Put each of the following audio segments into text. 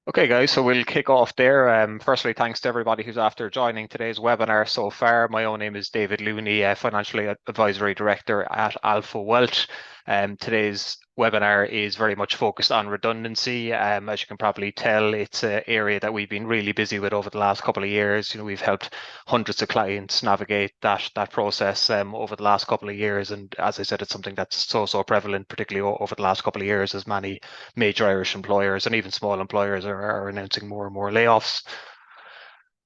Okay, guys, so we'll kick off there. Firstly, thanks to everybody who's after joining today's webinar so far. My own name is David Looney, Financial Advisory Director at Alpha Wealth. Today's webinar is very much focused on redundancy. As you can probably tell, it's an area that we've been really busy with over the last couple of years. We've helped hundreds of clients navigate that process over the last couple of years. And as I said, it's something that's so prevalent, particularly over the last couple of years, as many major Irish employers and even small employers are announcing more and more layoffs.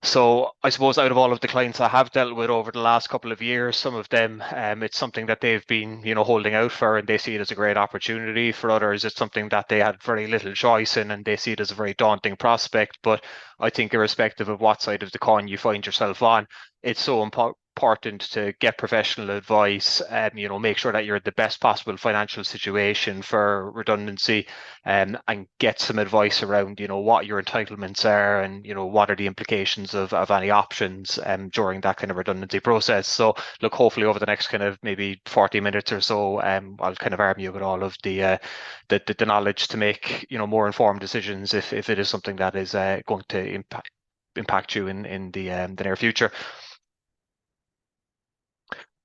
So I suppose out of all of the clients I have dealt with over the last couple of years, some of them, it's something that they've been, holding out for and they see it as a great opportunity. For others, it's something that they had very little choice in and they see it as a very daunting prospect. But I think irrespective of what side of the coin you find yourself on, it's so important to get professional advice, make sure that you're in the best possible financial situation for redundancy, and get some advice around, what your entitlements are and, what are the implications of any options during that kind of redundancy process. So look, hopefully over the next kind of maybe 40 minutes or so, I'll kind of arm you with all of the knowledge to make, more informed decisions if it is something that is going to impact you in the near future.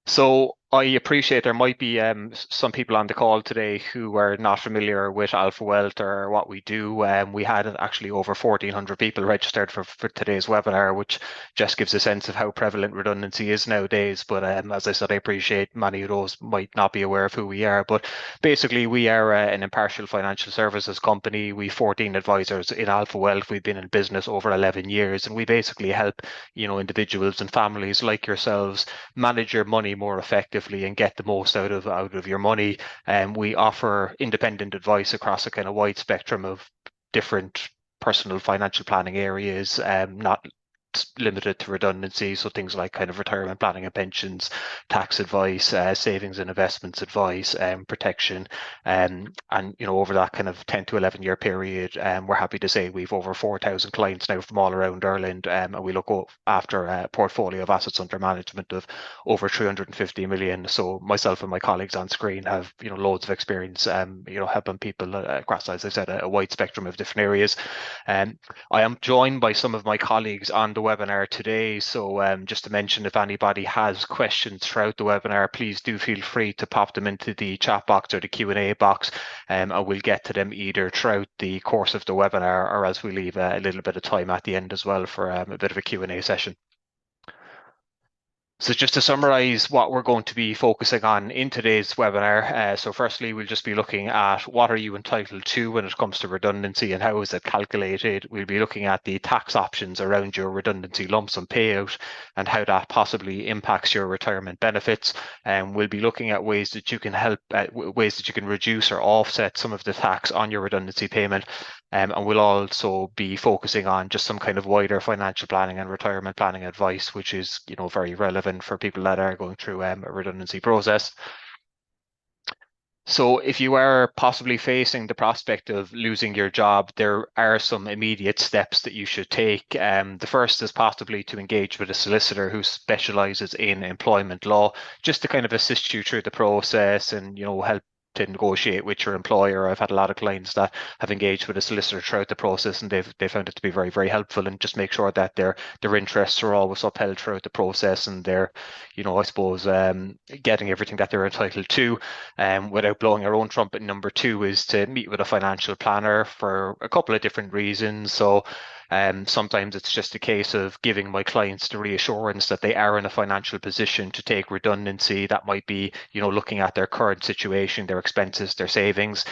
So I appreciate there might be some people on the call today who are not familiar with Alpha Wealth or what we do. We had actually over 1,400 people registered for today's webinar, which just gives a sense of how prevalent redundancy is nowadays. But as I said, I appreciate many of those might not be aware of who we are. But basically, we are an impartial financial services company. We 14 advisors in Alpha Wealth. We've been in business over 11 years, and we basically help individuals and families like yourselves manage your money more effectively and get the most out of your money. And we offer independent advice across a kind of wide spectrum of different personal financial planning areas, not limited to redundancy. So things like kind of retirement planning and pensions, tax advice, savings and investments advice, protection. And over that kind of 10 to 11 year period, we're happy to say we've over 4,000 clients now from all around Ireland. And we look after a portfolio of assets under management of over 350 million. So myself and my colleagues on screen have, loads of experience, helping people across, as I said, a wide spectrum of different areas. I am joined by some of my colleagues on the webinar today. So just to mention, if anybody has questions throughout the webinar, please do feel free to pop them into the chat box or the Q&A box, and we'll get to them either throughout the course of the webinar or as we leave a little bit of time at the end as well for a bit of a Q&A session. So just to summarize what we're going to be focusing on in today's webinar. So firstly, we'll just be looking at what are you entitled to when it comes to redundancy and how is it calculated. We'll be looking at the tax options around your redundancy lump sum payout and how that possibly impacts your retirement benefits. And we'll be looking at ways that you can ways that you can reduce or offset some of the tax on your redundancy payment. And we'll also be focusing on just some kind of wider financial planning and retirement planning advice, which is, very relevant for people that are going through a redundancy process. So if you are possibly facing the prospect of losing your job, there are some immediate steps that you should take. The first is possibly to engage with a solicitor who specializes in employment law, just to kind of assist you through the process and, help to negotiate with your employer. I've had a lot of clients that have engaged with a solicitor throughout the process and they found it to be very helpful, and just make sure that their interests are always upheld throughout the process and they're, I suppose, getting everything that they're entitled to without blowing our own trumpet. Number two is to meet with a financial planner for a couple of different reasons. So sometimes it's just a case of giving my clients the reassurance that they are in a financial position to take redundancy. That might be, looking at their current situation, their expenses, their savings.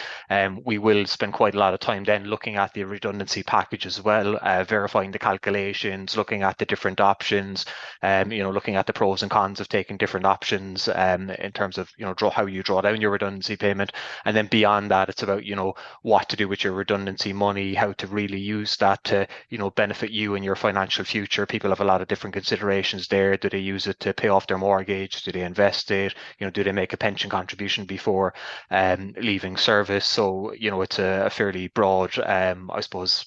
We will spend quite a lot of time then looking at the redundancy package as well, verifying the calculations, looking at the different options, looking at the pros and cons of taking different options in terms of, how you draw down your redundancy payment. And then beyond that, it's about, what to do with your redundancy money, how to really use that to, benefit you and your financial future. People have a lot of different considerations there. Do they use it to pay off their mortgage? Do they invest it? Do they make a pension contribution before leaving service? So, it's a fairly broad, I suppose,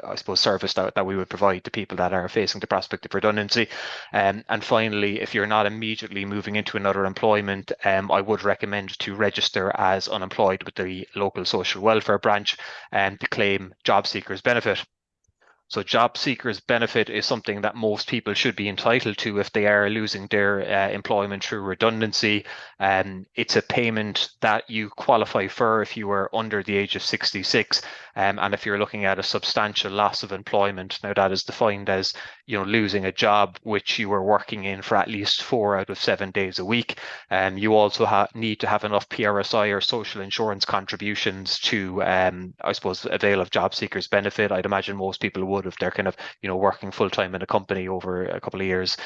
I suppose, service that we would provide to people that are facing the prospect of redundancy. And finally, if you're not immediately moving into another employment, I would recommend to register as unemployed with the local social welfare branch to claim job seekers benefit. So job seekers benefit is something that most people should be entitled to if they are losing their employment through redundancy. It's a payment that you qualify for if you are under the age of 66, and if you're looking at a substantial loss of employment. Now that is defined as losing a job which you were working in for at least 4 out of 7 days a week. You also need to have enough PRSI or social insurance contributions to, I suppose, avail of job seekers benefit. I'd imagine most people would if they're kind of working full time in a company over a couple of years.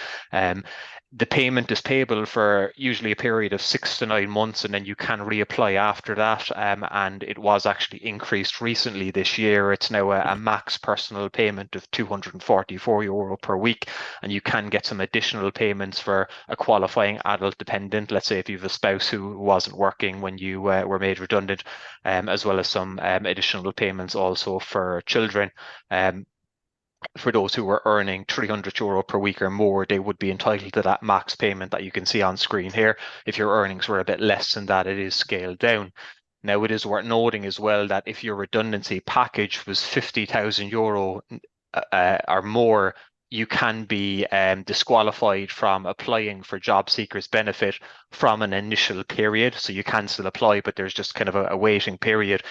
The payment is payable for usually a period of 6 to 9 months, and then you can reapply after that. And it was actually increased recently this year. It's now a max personal payment of €244 per week, and you can get some additional payments for a qualifying adult dependent. Let's say if you have a spouse who wasn't working when you were made redundant, as well as some additional payments also for children. For those who were earning €300 per week or more, they would be entitled to that max payment that you can see on screen here. If your earnings were a bit less than that, it is scaled down. Now, it is worth noting as well that if your redundancy package was €50,000 or more, you can be disqualified from applying for job seekers benefit from an initial period. So you can still apply, but there's just kind of a waiting period.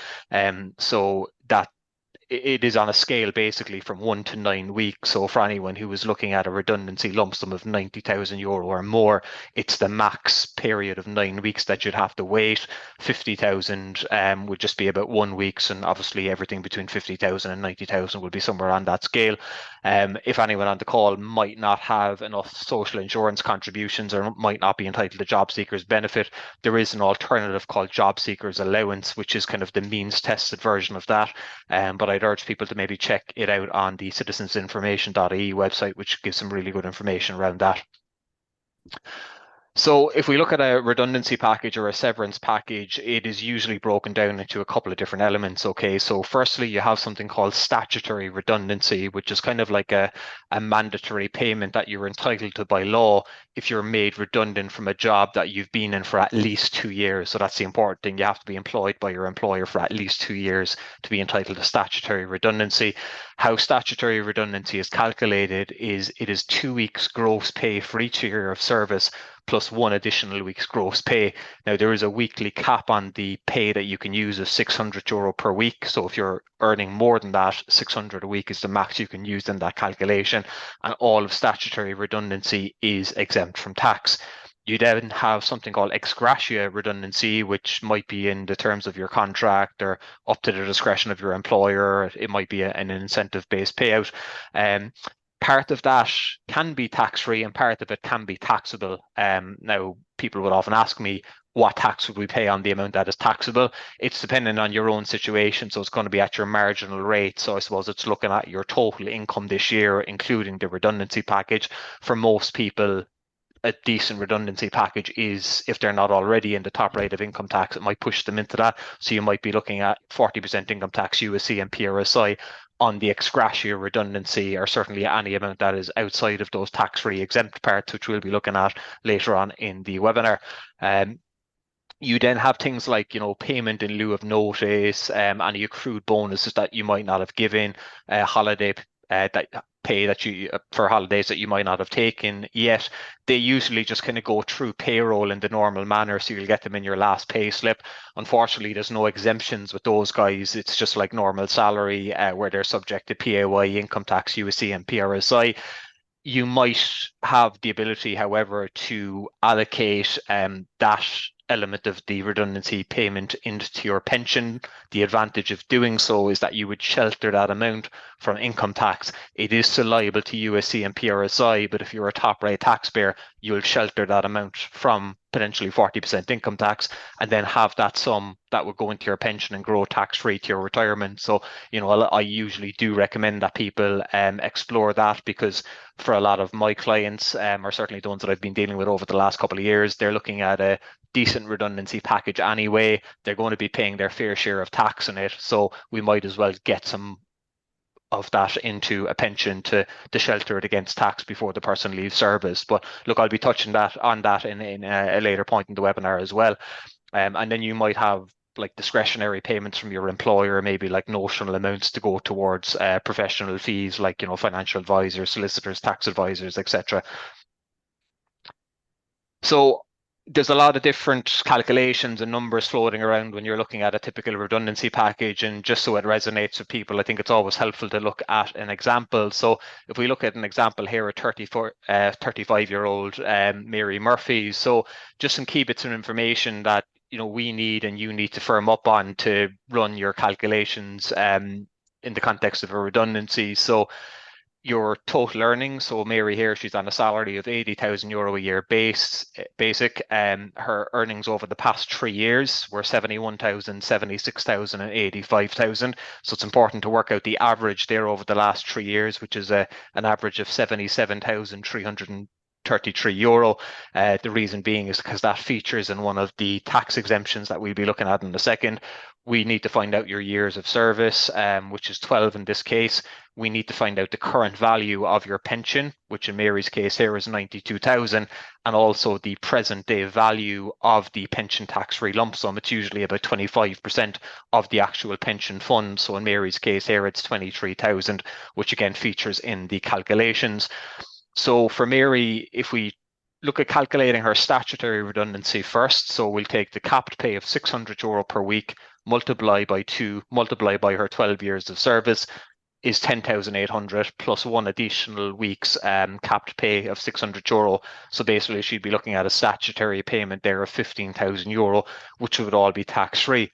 So that it is on a scale basically from 1 to 9 weeks. So for anyone who was looking at a redundancy lump sum of €90,000 or more, it's the max period of 9 weeks that you'd have to wait. 50,000 would just be about 1 week, and obviously everything between 50,000 and 90,000 would be somewhere on that scale. If anyone on the call might not have enough social insurance contributions or might not be entitled to job seekers benefit, there is an alternative called job seekers allowance, which is kind of the means tested version of that. But I'd urge people to maybe check it out on the citizensinformation.ie website, which gives some really good information around that. So if we look at a redundancy package or a severance package, it is usually broken down into a couple of different elements. Okay, so firstly, you have something called statutory redundancy, which is kind of like a mandatory payment that you're entitled to by law if you're made redundant from a job that you've been in for at least 2 years. So that's the important thing. You have to be employed by your employer for at least 2 years to be entitled to statutory redundancy. How statutory redundancy is calculated is it is 2 weeks gross pay for each year of service plus 1 additional week's gross pay. Now, there is a weekly cap on the pay that you can use of €600 per week. So if you're earning more than that, 600 a week is the max you can use in that calculation. And all of statutory redundancy is exempt from tax. You then have something called ex gratia redundancy, which might be in the terms of your contract or up to the discretion of your employer. It might be an incentive-based payout. Part of that can be tax-free and part of it can be taxable. Now, people would often ask me, what tax would we pay on the amount that is taxable? It's dependent on your own situation, so it's going to be at your marginal rate. So I suppose it's looking at your total income this year, including the redundancy package. For most people, a decent redundancy package is, if they're not already in the top rate of income tax, it might push them into that. So you might be looking at 40% income tax, USC and PRSI on the ex gratia redundancy, or certainly any amount that is outside of those tax-free exempt parts, which we'll be looking at later on in the webinar. You then have things like, payment in lieu of notice, any accrued bonuses that you might not have given, holiday pay that you for holidays that you might not have taken yet. They usually just kind of go through payroll in the normal manner, so you'll get them in your last pay slip. Unfortunately, there's no exemptions with those guys. It's just like normal salary, where they're subject to PAYE, income tax, USC and PRSI. You might have the ability, however, to allocate that element of the redundancy payment into your pension. The advantage of doing so is that you would shelter that amount from income tax. It is still liable to USC and PRSI, but if you're a top rate taxpayer, you'll shelter that amount from potentially 40% income tax, and then have that sum that would go into your pension and grow tax-free to your retirement. So, I usually do recommend that people explore that, because for a lot of my clients, or certainly the ones that I've been dealing with over the last couple of years, they're looking at a decent redundancy package anyway. They're going to be paying their fair share of tax on it. So we might as well get some of that into a pension to shelter it against tax before the person leaves service. But look, I'll be touching on that in a later point in the webinar as well. And then you might have like discretionary payments from your employer, maybe like notional amounts to go towards professional fees, like, you know, financial advisors, solicitors, tax advisors, etc. So there's a lot of different calculations and numbers floating around when you're looking at a typical redundancy package. And just so it resonates with people, I think it's always helpful to look at an example. So if we look at an example here, a 35-year-old Mary Murphy. So just some key bits of information that, you know, we need and you need to firm up on to run your calculations in the context of a redundancy. So your total earnings. So Mary here, she's on a salary of €80,000 a year basic. Her earnings over the past 3 years were 71,000, 76,000, and 85,000. So it's important to work out the average there over the last 3 years, which is an average of 77,333 euro. The reason being is because that features in one of the tax exemptions that we'll be looking at in a second. We need to find out your years of service, which is 12 in this case. We need to find out the current value of your pension, which in Mary's case here is 92,000, and also the present day value of the pension tax-free lump sum. It's usually about 25% of the actual pension fund. So in Mary's case here, it's 23,000, which again features in the calculations. So for Mary, if we look at calculating her statutory redundancy first, so we'll take the capped pay of €600 per week, multiply by 2, multiply by her 12 years of service, is 10,800 plus one additional week's capped pay of €600. So basically she'd be looking at a statutory payment there of €15,000, which would all be tax-free.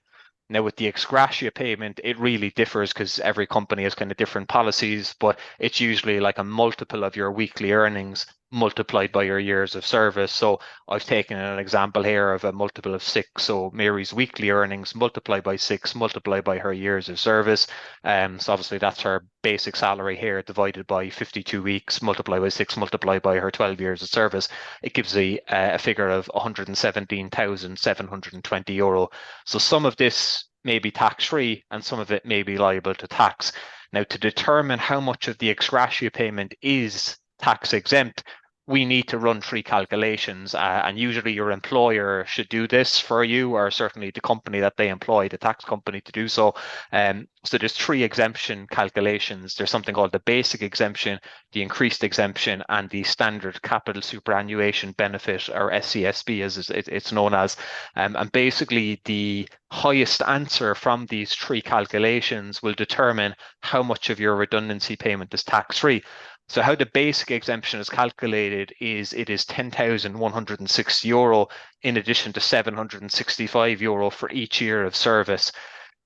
Now with the ex gratia payment, it really differs because every company has kind of different policies, but it's usually like a multiple of your weekly earnings multiplied by your years of service. So I've taken an example here of a multiple of 6. So Mary's weekly earnings multiplied by 6, multiplied by her years of service. So obviously that's her basic salary here divided by 52 weeks, multiplied by 6, multiplied by her 12 years of service. It gives a figure of €117,720. So some of this may be tax-free and some of it may be liable to tax. Now, to determine how much of the ex gratia payment is tax exempt, we need to run 3 calculations, and usually your employer should do this for you, or certainly the company that they employ, the tax company, to do so. So there's 3 exemption calculations. There's something called the basic exemption, the increased exemption, and the standard capital superannuation benefit, or SCSB as it's known as. And basically the highest answer from these 3 calculations will determine how much of your redundancy payment is tax-free. So how the basic exemption is calculated is it is €10,160 in addition to €765 for each year of service.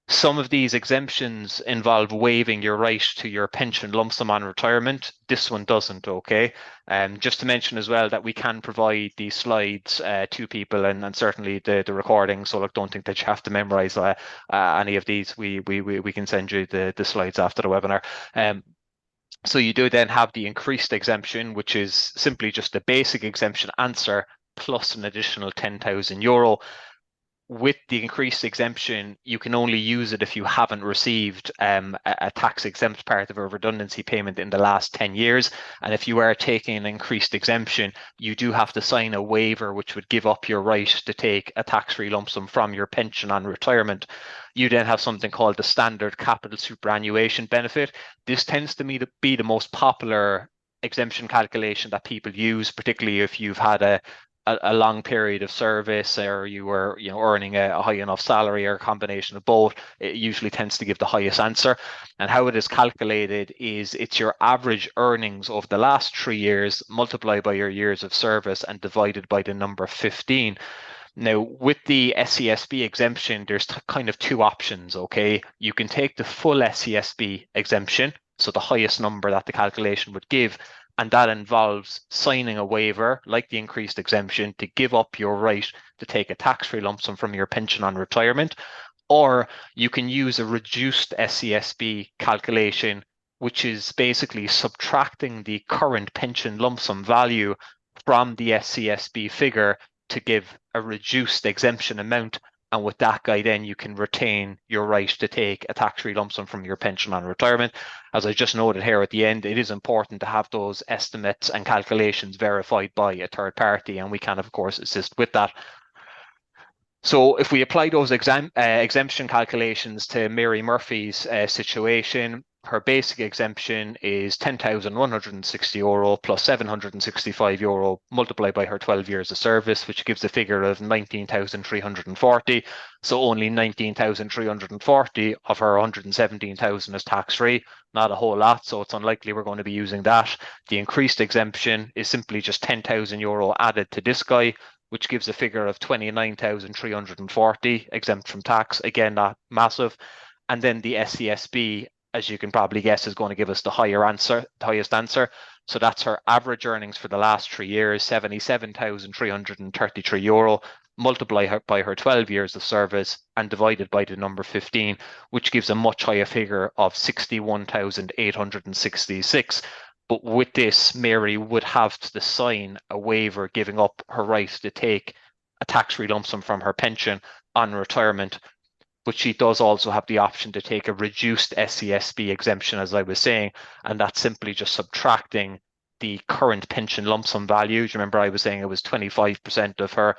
Some of these exemptions involve waiving your right to your pension lump sum on retirement. This one doesn't, okay? Just to mention as well that we can provide these slides to people, and certainly the recording. So look, don't think that you have to memorize any of these. We can send you the slides after the webinar. So you do then have the increased exemption, which is simply just the basic exemption answer plus an additional €10,000. With the increased exemption, you can only use it if you haven't received a tax exempt part of a redundancy payment in the last 10 years. And if you are taking an increased exemption, you do have to sign a waiver, which would give up your right to take a tax-free lump sum from your pension on retirement. You then have something called the standard capital superannuation benefit. This tends to be the most popular exemption calculation that people use, particularly if you've had a long period of service, or you were earning a high enough salary, or a combination of both. It usually tends to give the highest answer. And how it is calculated is it's your average earnings over the last 3 years multiplied by your years of service and divided by the number 15. Now, with the SCSB exemption, there's kind of 2 options, okay? You can take the full SCSB exemption, so the highest number that the calculation would give, and that involves signing a waiver, like the increased exemption, to give up your right to take a tax-free lump sum from your pension on retirement. Or you can use a reduced SCSB calculation, which is basically subtracting the current pension lump sum value from the SCSB figure to give a reduced exemption amount And with that guy, then you can retain your right to take a tax-free lump sum from your pension on retirement. As I just noted here at the end, it is important to have those estimates and calculations verified by a third party, and we can, of course, assist with that. So if we apply those exemption calculations to Mary Murphy's situation, her basic exemption is €10,160 plus €765 multiplied by her 12 years of service, which gives a figure of 19,340. So only 19,340 of her 117,000 is tax-free, not a whole lot, so it's unlikely we're going to be using that. The increased exemption is simply just €10,000 added to this guy, which gives a figure of 29,340 exempt from tax. Again, not massive. And then the SCSB, as you can probably guess, is going to give us the highest answer. So that's her average earnings for the last 3 years, €77,333, multiply by her 12 years of service and divided by the number 15, which gives a much higher figure of 61,866. But with this, Mary would have to sign a waiver giving up her right to take a tax-free lump sum from her pension on retirement. But she does also have the option to take a reduced SCSB exemption, as I was saying, and that's simply just subtracting the current pension lump sum value. Remember, I was saying it was 25% of her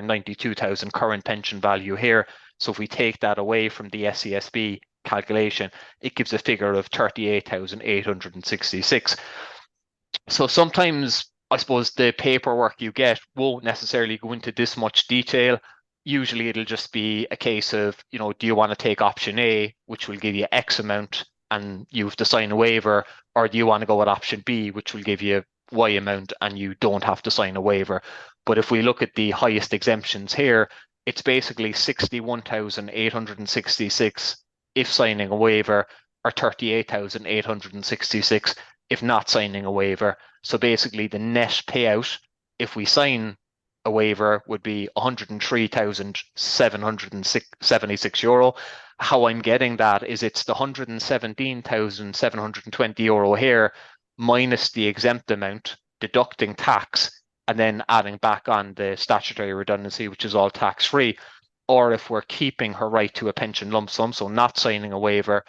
92,000 current pension value here. So if we take that away from the SCSB calculation, it gives a figure of 38,866. So sometimes I suppose the paperwork you get won't necessarily go into this much detail. Usually it'll just be a case of, do you want to take option A, which will give you X amount and you have to sign a waiver, or do you want to go with option B, which will give you Y amount and you don't have to sign a waiver. But if we look at the highest exemptions here, it's basically 61,866 if signing a waiver, or 38,866 if not signing a waiver. So basically the net payout if we sign a waiver would be €103,776. How I'm getting that is it's the €117,720 here minus the exempt amount, deducting tax, and then adding back on the statutory redundancy, which is all tax-free. Or if we're keeping her right to a pension lump sum, so not signing a waiver,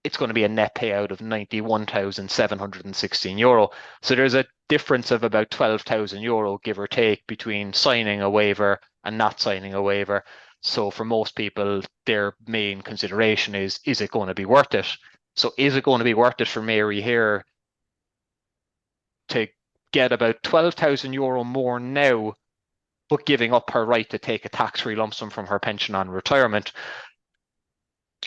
it's going to be a net payout of €91,716. So there's a difference of about €12,000, give or take, between signing a waiver and not signing a waiver. So for most people, their main consideration is it going to be worth it? So is it going to be worth it for Mary here to get about €12,000 more now, but giving up her right to take a tax-free lump sum from her pension on retirement?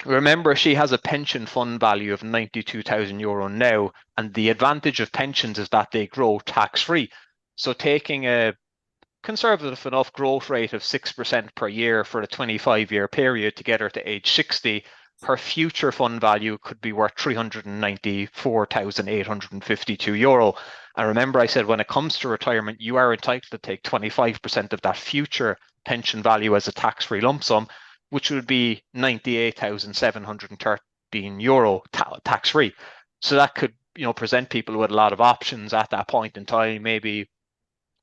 Remember, she has a pension fund value of €92,000 now, and the advantage of pensions is that they grow tax-free. So taking a conservative enough growth rate of 6% per year for a 25-year period to get her to age 60, her future fund value could be worth €394,852. And remember, I said when it comes to retirement, you are entitled to take 25% of that future pension value as a tax-free lump sum, which would be €98,713 tax-free. So that could, present people with a lot of options at that point in time, maybe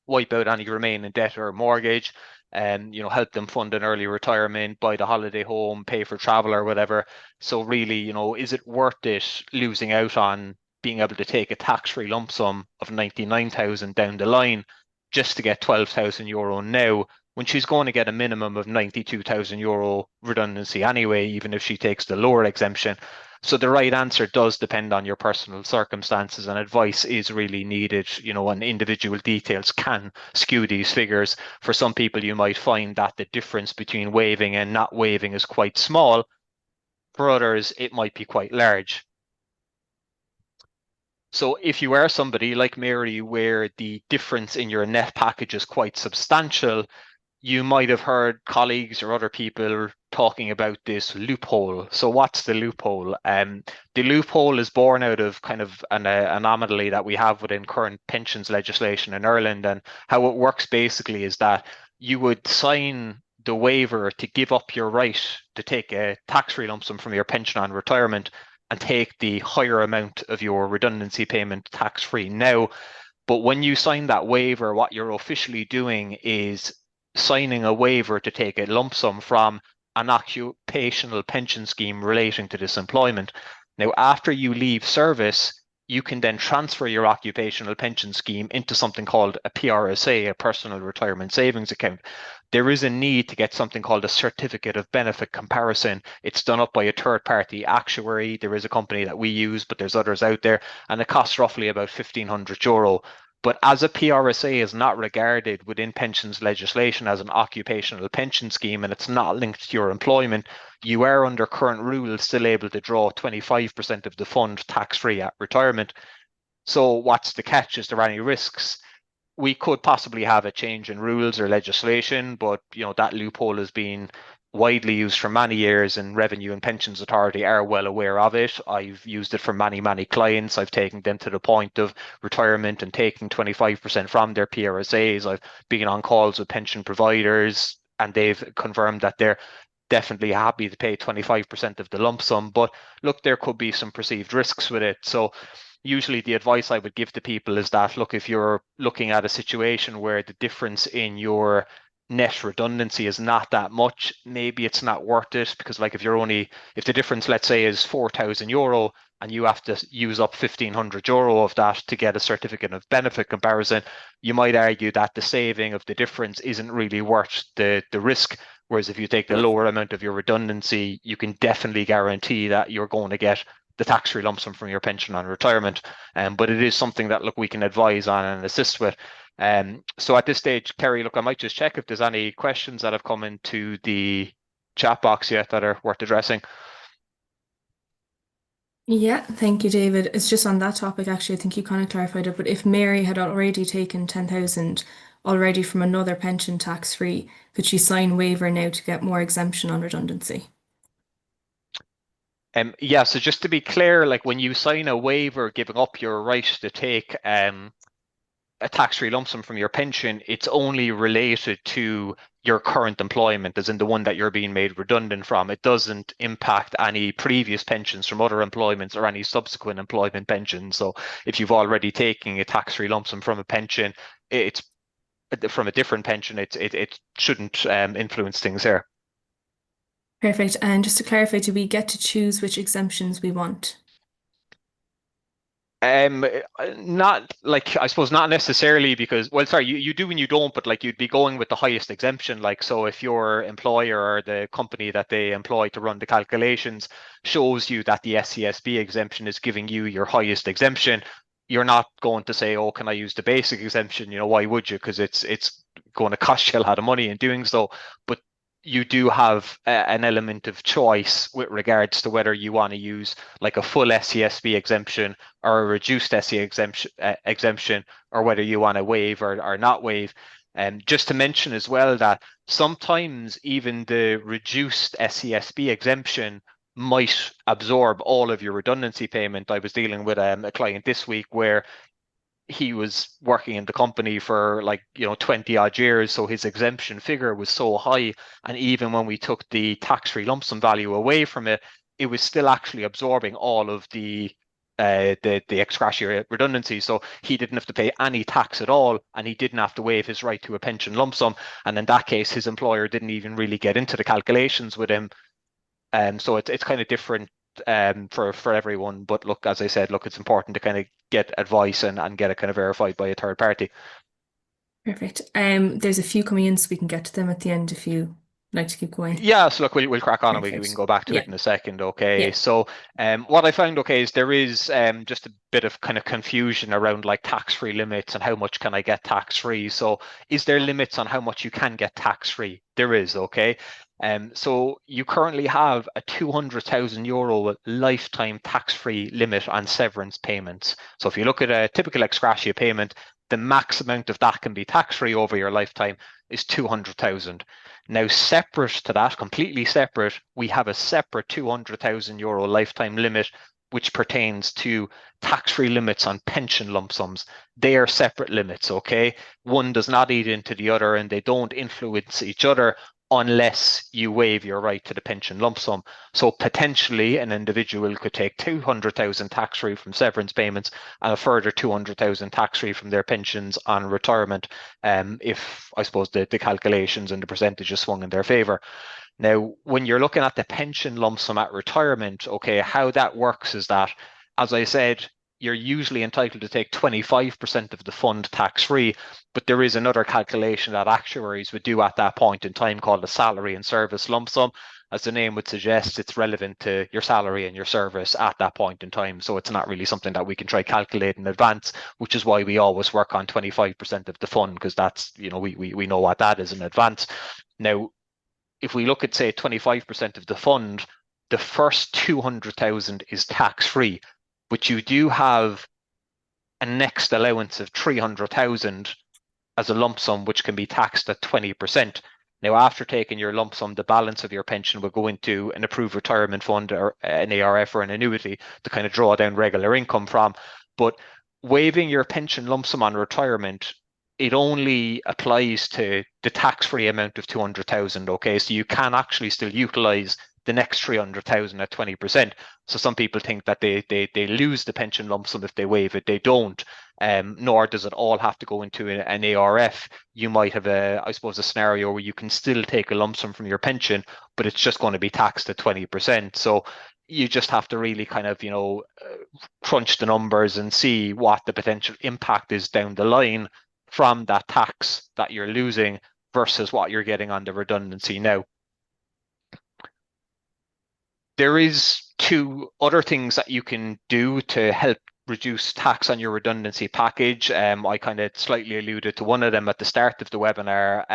wipe out any remaining debt or mortgage, and help them fund an early retirement, buy the holiday home, pay for travel or whatever. So really, is it worth it losing out on being able to take a tax-free lump sum of 99,000 down the line just to get €12,000 now, when she's going to get a minimum of €92,000 redundancy anyway, even if she takes the lower exemption? So the right answer does depend on your personal circumstances, and advice is really needed, and individual details can skew these figures. For some people, you might find that the difference between waiving and not waiving is quite small. For others, it might be quite large. So if you are somebody like Mary, where the difference in your net package is quite substantial, you might have heard colleagues or other people talking about this loophole. So what's the loophole? The loophole is born out of kind of an anomaly that we have within current pensions legislation in Ireland. And how it works basically is that you would sign the waiver to give up your right to take a tax-free lump sum from your pension on retirement and take the higher amount of your redundancy payment tax-free now. But when you sign that waiver, what you're officially doing is signing a waiver to take a lump sum from an occupational pension scheme relating to this employment. Now, after you leave service, you can then transfer your occupational pension scheme into something called a PRSA, a personal retirement savings account. There is a need to get something called a certificate of benefit comparison. It's done up by a third party actuary. There is a company that we use, but there's others out there, and it costs roughly about €1,500. But as a PRSA is not regarded within pensions legislation as an occupational pension scheme, and it's not linked to your employment, you are under current rules still able to draw 25% of the fund tax-free at retirement. So what's the catch? Is there any risks? We could possibly have a change in rules or legislation, but that loophole has been widely used for many years, and Revenue and Pensions Authority are well aware of it. I've used it for many clients. I've taken them to the point of retirement and taking 25% from their PRSAs. I've been on calls with pension providers, and they've confirmed that they're definitely happy to pay 25% of the lump sum. But look, there could be some perceived risks with it. So usually the advice I would give to people is that, look, if you're looking at a situation where the difference in your net redundancy is not that much, maybe it's not worth it, because like if the difference, let's say, is €4,000 and you have to use up €1,500 of that to get a certificate of benefit comparison, you might argue that the saving of the difference isn't really worth the risk. Whereas if you take the lower amount of your redundancy, you can definitely guarantee that you're going to get the tax-free lump sum from your pension on retirement. But it is something that, look, we can advise on and assist with. So at this stage, Kerry, look, I might just check if there's any questions that have come into the chat box yet that are worth addressing. Yeah, thank you, David. It's just on that topic, actually, I think you kind of clarified it, but if Mary had already taken 10,000 already from another pension tax-free, could she sign waiver now to get more exemption on redundancy? Yeah, so just to be clear, like when you sign a waiver giving up your right to take a tax-free lump sum from your pension, it's only related to your current employment, as in the one that you're being made redundant from. It doesn't impact any previous pensions from other employments or any subsequent employment pensions. So if you've already taken a tax-free lump sum from a pension, it's from a different pension, it shouldn't influence things here. Perfect. And just to clarify, do we get to choose which exemptions we want? Um, Not like, I suppose not necessarily, because, well, sorry, you do and you don't, but like you'd be going with the highest exemption. Like, so if your employer or the company that they employ to run the calculations shows you that the SCSB exemption is giving you your highest exemption, you're not going to say, oh, can I use the basic exemption? Why would you? Because it's going to cost you a lot of money in doing so. But you do have an element of choice with regards to whether you want to use like a full SCSB exemption or a reduced SE exemption, or whether you want to waive or not waive. And just to mention as well that sometimes even the reduced SCSB exemption might absorb all of your redundancy payment. I was dealing with a client this week where he was working in the company for 20 odd years, so his exemption figure was so high, and even when we took the tax-free lump sum value away from it, it was still actually absorbing all of the ex gratia redundancy. So he didn't have to pay any tax at all, and he didn't have to waive his right to a pension lump sum. And in that case, his employer didn't even really get into the calculations with him. So it's kind of different for everyone. But look, as I said, look, it's important to kind of get advice and get it kind of verified by a third party. Perfect. There's a few coming in, so we can get to them at the end if you like to keep going. Yeah, so look, we'll crack on and we can Perfect. go back to Yeah, it in a second. Okay, yeah. so what I found, okay, is there is just a bit of kind of confusion around like tax-free limits and how much can I get tax-free. So is there limits on how much you can get tax-free? There is, okay. So you currently have a €200,000 lifetime tax-free limit on severance payments. So if you look at a typical ex gratia payment, the max amount of that can be tax-free over your lifetime is 200,000. Now, separate to that, completely separate, we have a separate €200,000 lifetime limit, which pertains to tax-free limits on pension lump sums. They are separate limits, okay? One does not eat into the other and they don't influence each other, unless you waive your right to the pension lump sum. So potentially an individual could take 200,000 tax-free from severance payments and a further 200,000 tax-free from their pensions on retirement, if I suppose the calculations and the percentages swung in their favour. Now, when you're looking at the pension lump sum at retirement, okay, how that works is that, as I said, you're usually entitled to take 25% of the fund tax-free, but there is another calculation that actuaries would do at that point in time called a salary and service lump sum. As the name would suggest, it's relevant to your salary and your service at that point in time. So it's not really something that we can try calculate in advance, which is why we always work on 25% of the fund, because that's, you know, we know what that is in advance. Now, if we look at, say, 25% of the fund, the first 200,000 is tax-free, but you do have a next allowance of 300,000 as a lump sum, which can be taxed at 20%. Now, after taking your lump sum, the balance of your pension will go into an approved retirement fund or an ARF or an annuity to kind of draw down regular income from. But waiving your pension lump sum on retirement, it only applies to the tax-free amount of 200,000. Okay, so you can actually still utilize the next 300,000 at 20%. So some people think that they lose the pension lump sum if they waive it. They don't, nor does it all have to go into an ARF. You might have I suppose, a scenario where you can still take a lump sum from your pension, but it's just going to be taxed at 20%. So you just have to really kind of, crunch the numbers and see what the potential impact is down the line from that tax that you're losing versus what you're getting on the redundancy now. There is two other things that you can do to help reduce tax on your redundancy package. I kind of slightly alluded to one of them at the start of the webinar,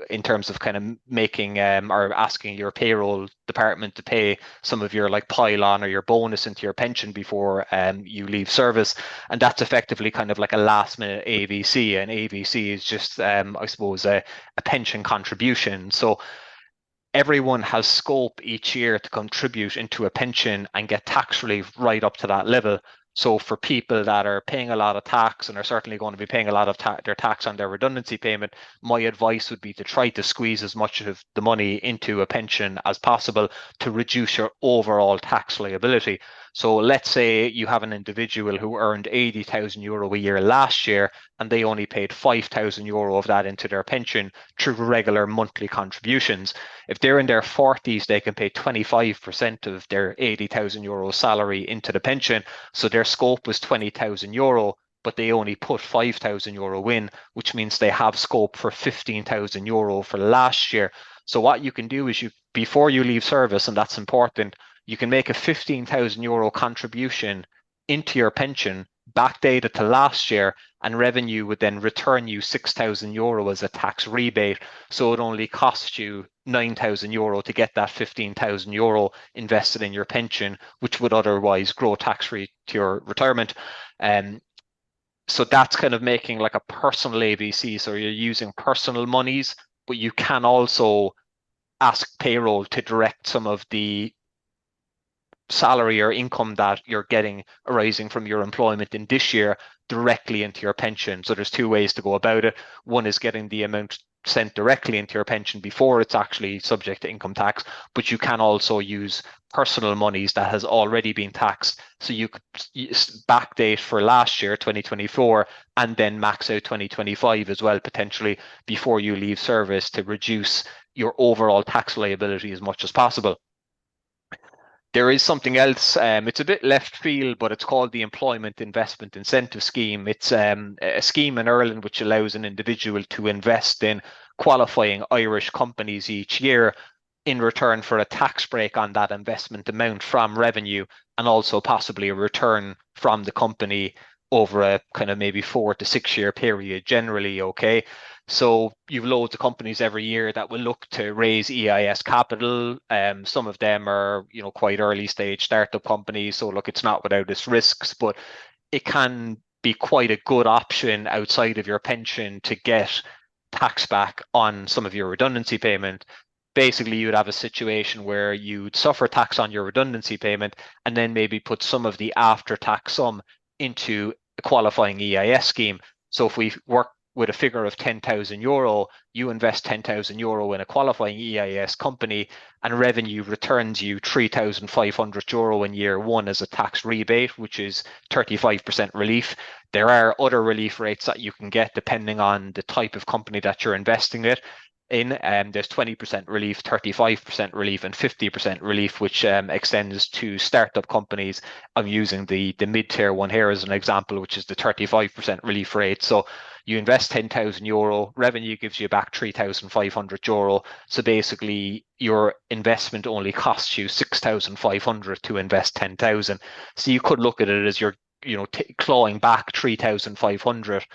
in terms of kind of making or asking your payroll department to pay some of your like pile-on or your bonus into your pension before you leave service. And that's effectively kind of like a last-minute AVC. And AVC is just, I suppose, a pension contribution. So everyone has scope each year to contribute into a pension and get tax relief right up to that level. So for people that are paying a lot of tax and are certainly going to be paying a lot of their tax on their redundancy payment, my advice would be to try to squeeze as much of the money into a pension as possible to reduce your overall tax liability. So let's say you have an individual who earned €80,000 a year last year, and they only paid €5,000 of that into their pension through regular monthly contributions. If they're in their 40s, they can pay 25% of their €80,000 salary into the pension. So their scope was €20,000, but they only put €5,000 in, which means they have scope for €15,000 for last year. So what you can do is before you leave service, and that's important, you can make a €15,000 contribution into your pension, backdated to last year, and revenue would then return you €6,000 as a tax rebate. So it only costs you €9,000 to get that €15,000 invested in your pension, which would otherwise grow tax-free to your retirement. So that's kind of making like a personal AVC. So you're using personal monies, but you can also ask payroll to direct some of the salary or income that you're getting arising from your employment in this year directly into your pension. So there's two ways to go about it. One is getting the amount sent directly into your pension before it's actually subject to income tax, but you can also use personal monies that has already been taxed. So you could backdate for last year, 2024, and then max out 2025 as well, potentially, before you leave service to reduce your overall tax liability as much as possible. There is something else, it's a bit left field, but it's called the Employment Investment Incentive Scheme. It's a scheme in Ireland which allows an individual to invest in qualifying Irish companies each year in return for a tax break on that investment amount from revenue, and also possibly a return from the company over a kind of maybe 4 to 6 year period generally, okay? So you've loads of companies every year that will look to raise EIS capital. Some of them are, quite early stage startup companies. So look, it's not without its risks, but it can be quite a good option outside of your pension to get tax back on some of your redundancy payment. Basically, you'd have a situation where you'd suffer tax on your redundancy payment and then maybe put some of the after-tax sum into a qualifying EIS scheme. So if we work with a figure of €10,000, you invest €10,000 in a qualifying EIS company, and revenue returns you €3,500 in year one as a tax rebate, which is 35% relief. There are other relief rates that you can get depending on the type of company that you're investing in. There's 20% relief, 35% relief, and 50% relief, which extends to startup companies. I'm using the mid-tier one here as an example, which is the 35% relief rate. So you invest €10,000, revenue gives you back €3,500. So basically, your investment only costs you €6,500 to invest 10,000. So you could look at it as you're clawing back 3,500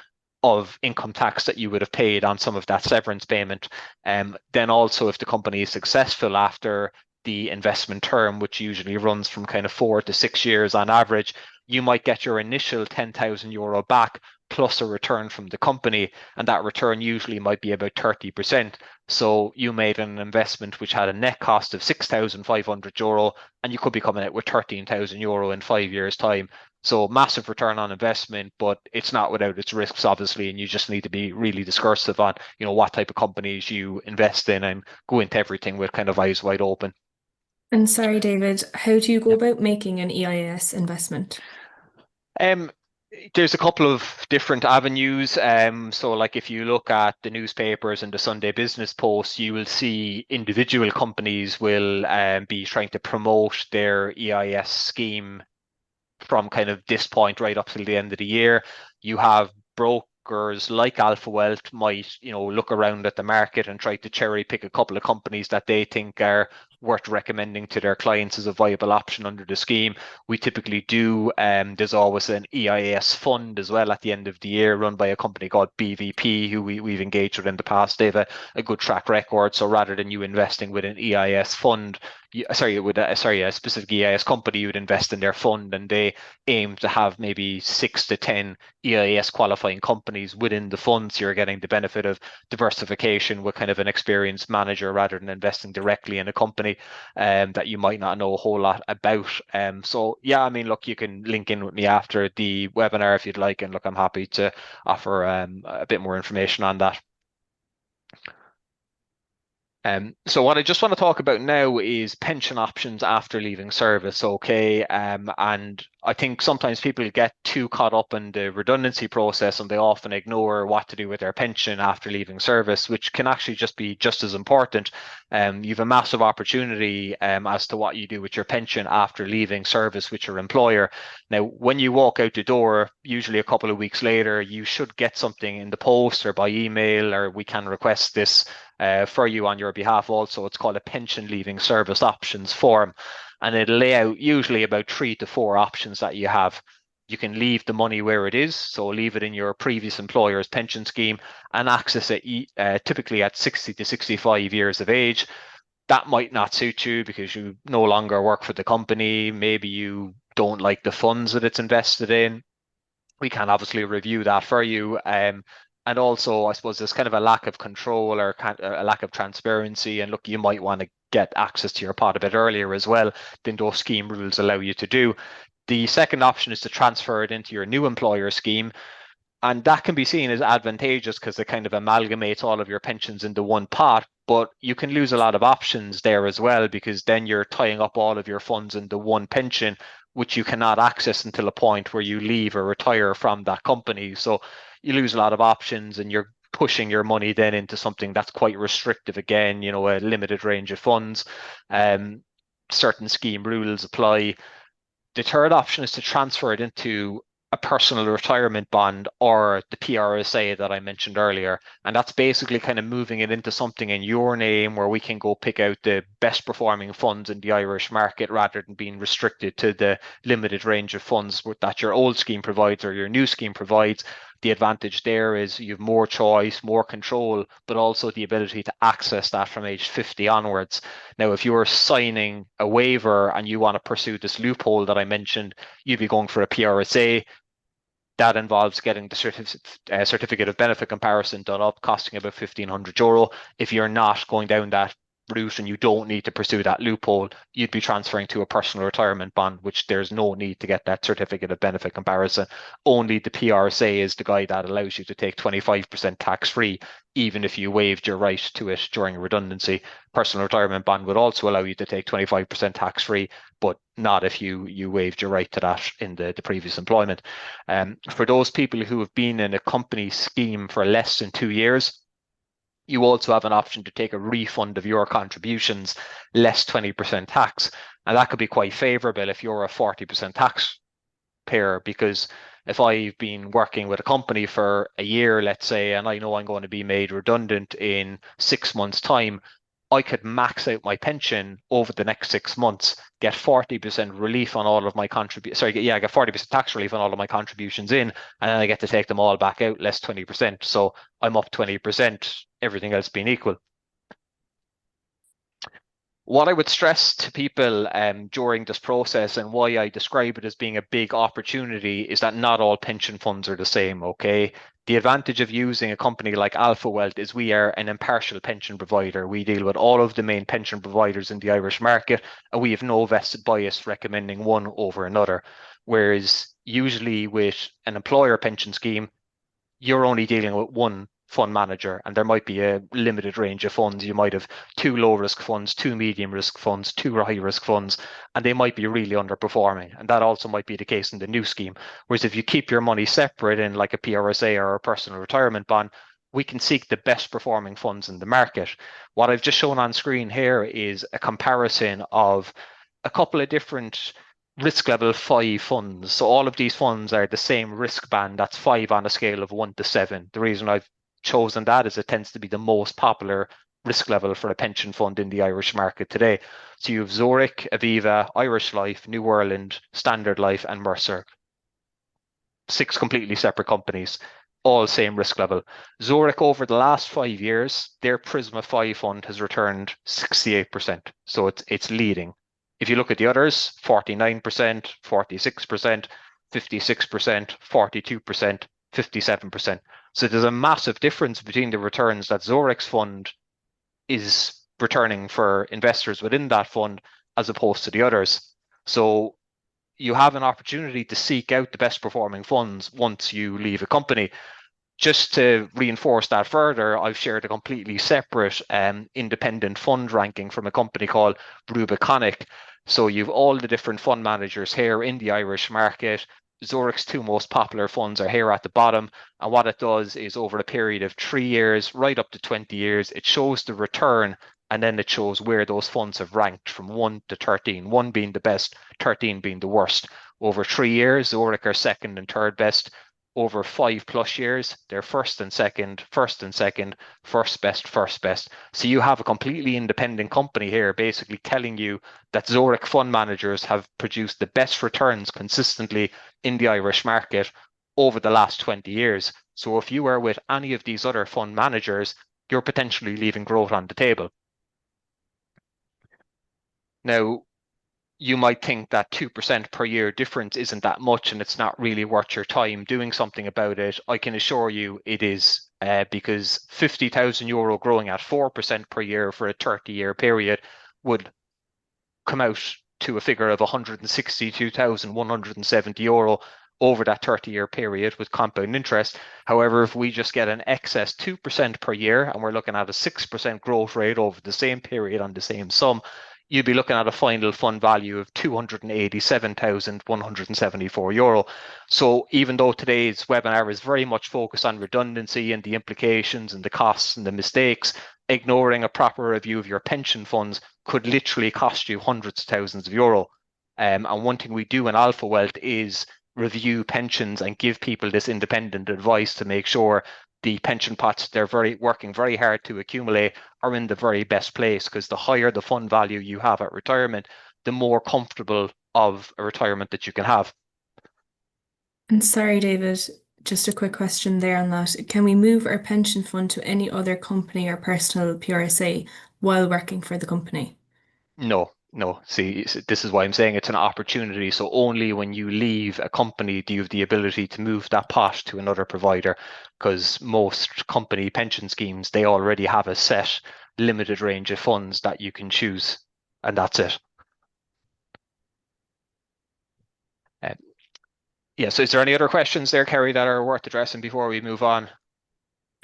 of income tax that you would have paid on some of that severance payment. Then also, if the company is successful after the investment term, which usually runs from kind of 4 to 6 years on average, you might get your initial €10,000 back plus a return from the company, and that return usually might be about 30%. So you made an investment which had a net cost of €6,500, and you could be coming out with €13,000 in 5 years' time. So massive return on investment, but it's not without its risks, obviously, and you just need to be really discursive on, what type of companies you invest in, and go into everything with kind of eyes wide open. And sorry, David, how do you go Yeah. about making an EIS investment? Um, there's a couple of different avenues. So like if you look at the newspapers and the Sunday Business Post, you will see individual companies will be trying to promote their EIS scheme from kind of this point right up till the end of the year. You have brokers like Alpha Wealth might, look around at the market and try to cherry pick a couple of companies that they think are worth recommending to their clients as a viable option under the scheme. We typically do. There's always an EIS fund as well at the end of the year, run by a company called BVP, who we've engaged with in the past. They have a good track record. So rather than you investing with an EIS fund, with a specific EIS company, you would invest in their fund, and they aim to have maybe 6 to 10 EIS qualifying companies within the fund. So you're getting the benefit of diversification with kind of an experienced manager rather than investing directly in a company that you might not know a whole lot about. So yeah, I mean, look, you can link in with me after the webinar if you'd like, and look, I'm happy to offer a bit more information on that. So what I just want to talk about now is pension options after leaving service, okay? And I think sometimes people get too caught up in the redundancy process, and they often ignore what to do with their pension after leaving service, which can actually just be just as important. You've a massive opportunity as to what you do with your pension after leaving service with your employer. Now, when you walk out the door, usually a couple of weeks later, you should get something in the post or by email, or we can request this for you on your behalf also. It's called a pension leaving service options form, and it'll lay out usually about 3 to 4 options that you have. You can leave the money where it is, so leave it in your previous employer's pension scheme and access it typically at 60 to 65 years of age. That might not suit you because you no longer work for the company. Maybe you don't like the funds that it's invested in. We can obviously review that for you. And also, I suppose there's kind of a lack of control or a lack of transparency. And look, you might want to get access to your pot a bit earlier as well than those scheme rules allow you to do. The second option is to transfer it into your new employer scheme. And that can be seen as advantageous because it kind of amalgamates all of your pensions into one pot. But you can lose a lot of options there as well, because then you're tying up all of your funds into one pension, which you cannot access until a point where you leave or retire from that company. So you lose a lot of options, and you're pushing your money then into something that's quite restrictive again, a limited range of funds. Certain scheme rules apply. The third option is to transfer it into a personal retirement bond or the PRSA that I mentioned earlier. And that's basically kind of moving it into something in your name where we can go pick out the best performing funds in the Irish market rather than being restricted to the limited range of funds that your old scheme provides or your new scheme provides. The advantage there is you have more choice, more control, but also the ability to access that from age 50 onwards. Now, if you're signing a waiver and you want to pursue this loophole that I mentioned, you'd be going for a PRSA. That involves getting the certificate of benefit comparison done up, costing about €1,500. If you're not going down that route and you don't need to pursue that loophole, you'd be transferring to a personal retirement bond, which there's no need to get that certificate of benefit comparison. Only the PRSA is the guide that allows you to take 25% tax-free, even if you waived your right to it during redundancy. Personal retirement bond would also allow you to take 25% tax-free, but not if you waived your right to that in the previous employment. For those people who have been in a company scheme for less than 2 years, you also have an option to take a refund of your contributions, less 20% tax. And that could be quite favorable if you're a 40% taxpayer, because if I've been working with a company for a year, let's say, and I know I'm going to be made redundant in 6 months' time, I could max out my pension over the next 6 months, get 40% relief on all of my I get 40% tax relief on all of my contributions in, and then I get to take them all back out, less 20%. So I'm up 20%, everything else being equal. What I would stress to people during this process, and why I describe it as being a big opportunity, is that not all pension funds are the same, okay? The advantage of using a company like Alpha Wealth is we are an impartial pension provider. We deal with all of the main pension providers in the Irish market, and we have no vested bias recommending one over another. Whereas usually with an employer pension scheme, you're only dealing with one fund manager, and there might be a limited range of funds. You might have 2 low-risk funds, 2 medium-risk funds, 2 high-risk funds, and they might be really underperforming. And that also might be the case in the new scheme. Whereas if you keep your money separate in like a PRSA or a personal retirement bond, we can seek the best performing funds in the market. What I've just shown on screen here is a comparison of a couple of different risk level 5 funds. So all of these funds are the same risk band. That's 5 on a scale of 1 to 7. The reason I've chosen that is it tends to be the most popular risk level for a pension fund in the Irish market today. So you have Zurich, Aviva, Irish Life, New Ireland, Standard Life, and Mercer. 6 completely separate companies, all same risk level. Zurich, over the last 5 years, their Prisma 5 fund has returned 68%. So it's leading. If you look at the others, 49%, 46%, 56%, 42%, 57%. So there's a massive difference between the returns that Zurich's fund is returning for investors within that fund as opposed to the others. So you have an opportunity to seek out the best performing funds once you leave a company. Just to reinforce that further, I've shared a completely separate independent fund ranking from a company called Rubiconic. So you've all the different fund managers here in the Irish market. Zurich's 2 most popular funds are here at the bottom. And what it does is over a period of 3 years, right up to 20 years, it shows the return, and then it shows where those funds have ranked from 1 to 13, 1 being the best, 13 being the worst. Over 3 years, Zurich are second and third best. Over 5+ years, they're first and second, first and second, first best, first best. So you have a completely independent company here basically telling you that Zurich fund managers have produced the best returns consistently in the Irish market over the last 20 years. So if you are with any of these other fund managers, you're potentially leaving growth on the table. Now, you might think that 2% per year difference isn't that much and it's not really worth your time doing something about it. I can assure you it is, because €50,000 growing at 4% per year for a 30-year period would come out to a figure of €162,170 over that 30-year period with compound interest. However, if we just get an excess 2% per year and we're looking at a 6% growth rate over the same period on the same sum, you'd be looking at a final fund value of €287,174. So even though today's webinar is very much focused on redundancy and the implications and the costs and the mistakes, ignoring a proper review of your pension funds could literally cost you hundreds of thousands of euro. And one thing we do in Alpha Wealth is review pensions and give people this independent advice to make sure the pension pots they're working very hard to accumulate are in the very best place, because the higher the fund value you have at retirement, the more comfortable of a retirement that you can have. And sorry, David, just a quick question there on that. Can we move our pension fund to any other company or personal PRSA while working for the company? No, No, see, this is why I'm saying it's an opportunity. So only when you leave a company do you have the ability to move that pot to another provider, because most company pension schemes, they already have a set limited range of funds that you can choose, and that's it. Um, yeah, so is there any other questions there, Kerry, that are worth addressing before we move on?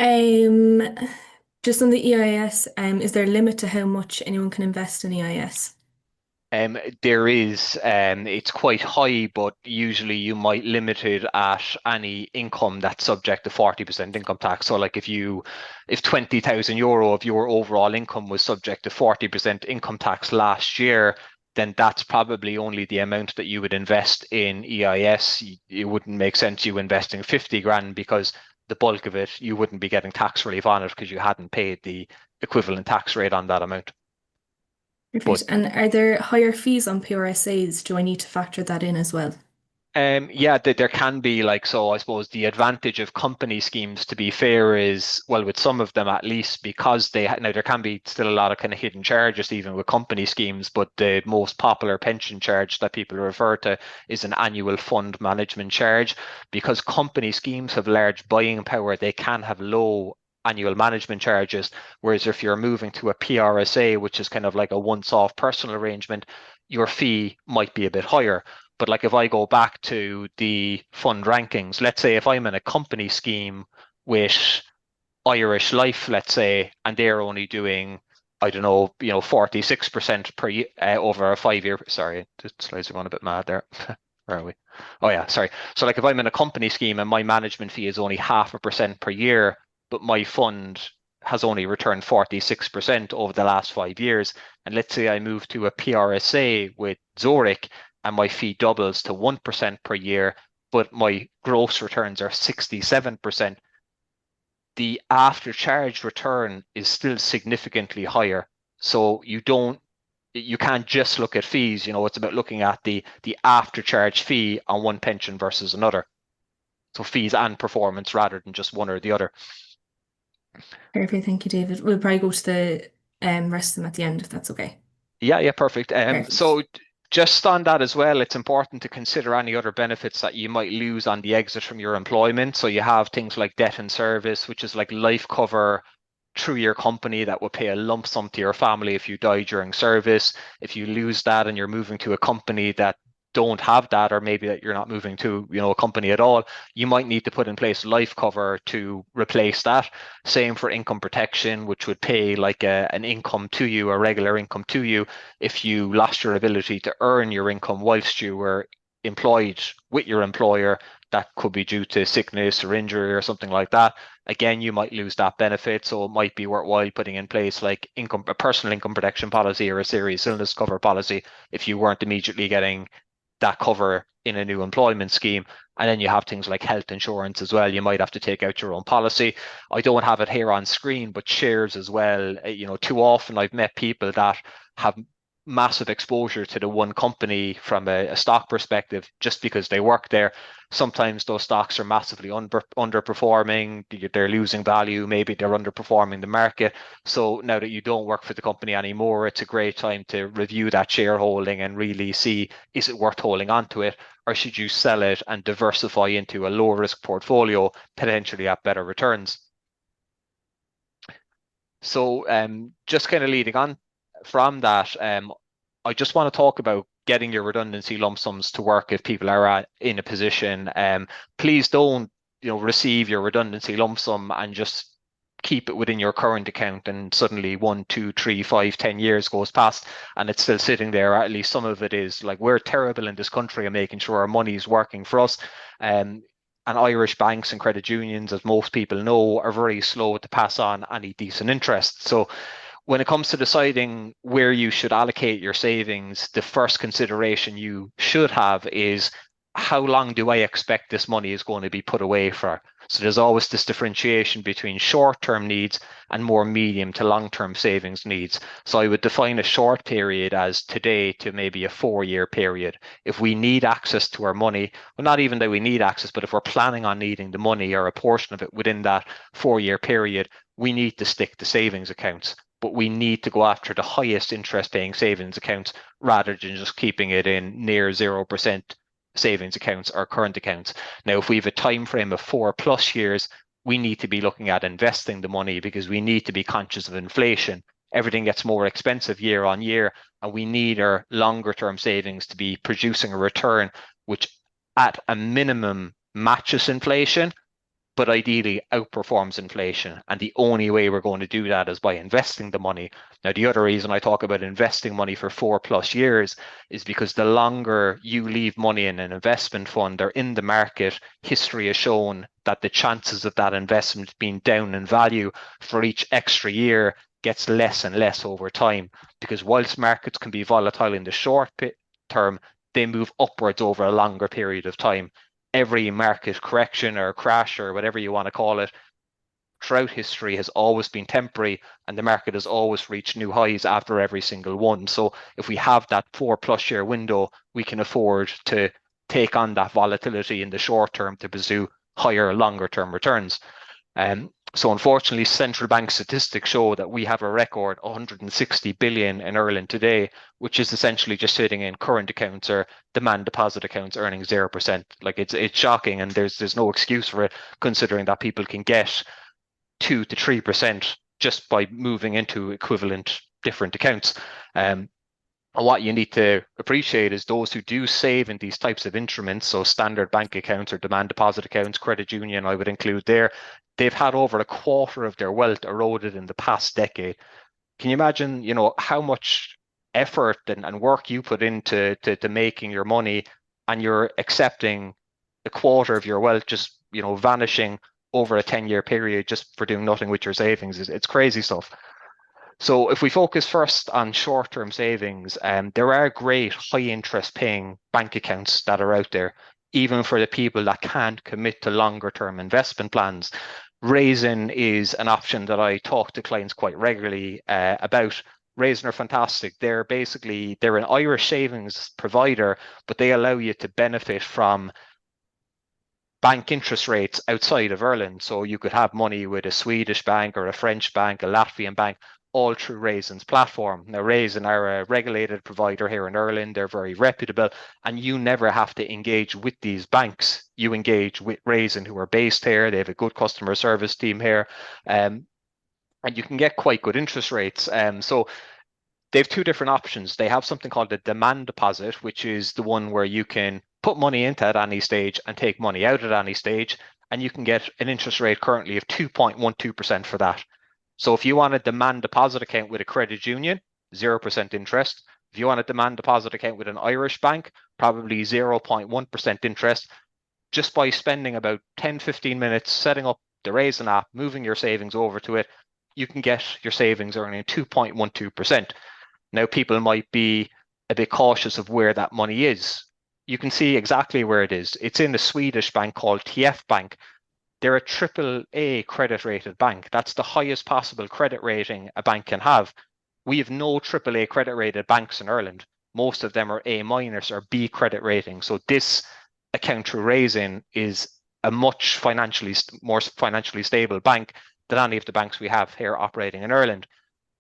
Um, just on the EIS, is there a limit to how much anyone can invest in EIS? There is, it's quite high, but usually you might limit it at any income that's subject to 40% income tax. So like if 20,000 euro of your overall income was subject to 40% income tax last year, then that's probably only the amount that you would invest in EIS. It wouldn't make sense you investing 50 grand, because the bulk of it, you wouldn't be getting tax relief on it because you hadn't paid the equivalent tax rate on that amount. But Perfect. And are there higher fees on PRSAs? Do I need to factor that in as well? Yeah, there can be, like, so I suppose the advantage of company schemes, to be fair, is, well, with some of them at least, because now there can be still a lot of kind of hidden charges even with company schemes, but the most popular pension charge that people refer to is an annual fund management charge. Because company schemes have large buying power, they can have low annual management charges, whereas if you're moving to a PRSA, which is kind of like a once-off personal arrangement, your fee might be a bit higher. But like if I go back to the fund rankings, let's say if I'm in a company scheme with Irish Life, let's say, and they're only doing, I don't know, 46% per year over a 5 year. Sorry, the slides are going a bit mad there. Where are we? Oh yeah, sorry. So like if I'm in a company scheme and my management fee is only 0.5% per year, but my fund has only returned 46% over the last 5 years, and let's say I move to a PRSA with Zurich and my fee doubles to 1% per year, but my gross returns are 67%, the after charge return is still significantly higher. So you can't just look at fees, it's about looking at the after charge fee on one pension versus another. So fees and performance rather than just one or the other. Perfect. Thank you, David. We'll probably go to the rest of them at the end if that's okay. Yeah, perfect. Perfect. So just on that as well, it's important to consider any other benefits that you might lose on the exit from your employment. So you have things like death in service, which is like life cover through your company that will pay a lump sum to your family if you die during service. If you lose that and you're moving to a company that don't have that, or maybe that you're not moving to, a company at all, you might need to put in place life cover to replace that. Same for income protection, which would pay like an income to you, a regular income to you, if you lost your ability to earn your income whilst you were employed with your employer. That could be due to sickness or injury or something like that. Again, you might lose that benefit, so it might be worthwhile putting in place like a personal income protection policy or a serious illness cover policy if you weren't immediately getting that cover in a new employment scheme. And then you have things like health insurance as well. You might have to take out your own policy. I don't have it here on screen, but shares as well. Too often I've met people that have massive exposure to the one company from a stock perspective just because they work there. Sometimes those stocks are massively underperforming, they're losing value, maybe they're underperforming the market. So now that you don't work for the company anymore, it's a great time to review that shareholding and really see, is it worth holding on to it, or should you sell it and diversify into a low risk portfolio, potentially at better returns? So just kind of leading on from that, I just want to talk about getting your redundancy lump sums to work if people are in a position. Please don't, receive your redundancy lump sum and just keep it within your current account, and suddenly 1, 2, 3, 5, 10 years goes past and it's still sitting there. At least some of it is. Like, we're terrible in this country and making sure our money is working for us. And Irish banks and credit unions, as most people know, are very slow to pass on any decent interest. So when it comes to deciding where you should allocate your savings, the first consideration you should have is, how long do I expect this money is going to be put away for? So there's always this differentiation between short-term needs and more medium to long-term savings needs. So I would define a short period as today to maybe a 4-year period. If we need access to our money, well, not even that we need access, but if we're planning on needing the money or a portion of it within that 4-year period, we need to stick to savings accounts. but we need to go after the highest interest paying savings accounts rather than just keeping it in near 0% savings accounts or current accounts. Now, if we have a time frame of 4+ years, we need to be looking at investing the money because we need to be conscious of inflation. Everything gets more expensive year on year, and we need our longer term savings to be producing a return which at a minimum matches inflation, but ideally outperforms inflation. And the only way we're going to do that is by investing the money. Now, the other reason I talk about investing money for 4+ years is because the longer you leave money in an investment fund or in the market, history has shown that the chances of that investment being down in value for each extra year gets less and less over time. Because whilst markets can be volatile in the short term, they move upwards over a longer period of time. Every market correction or crash or whatever you want to call it throughout history has always been temporary, and the market has always reached new highs after every single one. So if we have that 4+ year window, we can afford to take on that volatility in the short term to pursue higher, longer term returns. So unfortunately, central bank statistics show that we have a record 160 billion in Ireland today, which is essentially just sitting in current accounts or demand deposit accounts earning 0%. Like it's shocking, and there's no excuse for it, considering that people can get 2 to 3% just by moving into equivalent different accounts. And what you need to appreciate is those who do save in these types of instruments, so standard bank accounts or demand deposit accounts, credit union, I would include there, they've had over a quarter of their wealth eroded in the past decade. Can you imagine, how much effort and work you put into to making your money, and you're accepting a quarter of your wealth just, vanishing over a 10-year period just for doing nothing with your savings? It's crazy stuff. So if we focus first on short-term savings, there are great high-interest paying bank accounts that are out there, even for the people that can't commit to longer-term investment plans. Raisin is an option that I talk to clients quite regularly about. Raisin are fantastic. They're an Irish savings provider, but they allow you to benefit from bank interest rates outside of Ireland. So you could have money with a Swedish bank or a French bank, a Latvian bank, all through Raisin's platform. Now, Raisin are a regulated provider here in Ireland. They're very reputable, and you never have to engage with these banks. You engage with Raisin, who are based here. They have a good customer service team here, and you can get quite good interest rates. So they have two different options. They have something called a demand deposit, which is the one where you can put money into at any stage and take money out at any stage, and you can get an interest rate currently of 2.12% for that. So if you want a demand deposit account with a credit union, 0% interest. If you want a demand deposit account with an Irish bank, probably 0.1% interest. Just by spending about 10-15 minutes setting up the Raisin app, moving your savings over to it, you can get your savings earning 2.12%. Now, people might be a bit cautious of where that money is. You can see exactly where it is. It's in a Swedish bank called TF Bank. They're a AAA credit rated bank. That's the highest possible credit rating a bank can have. We have no AAA credit rated banks in Ireland. Most of them are A- or B credit rating. So this account through Raisin is a much more financially stable bank than any of the banks we have here operating in Ireland.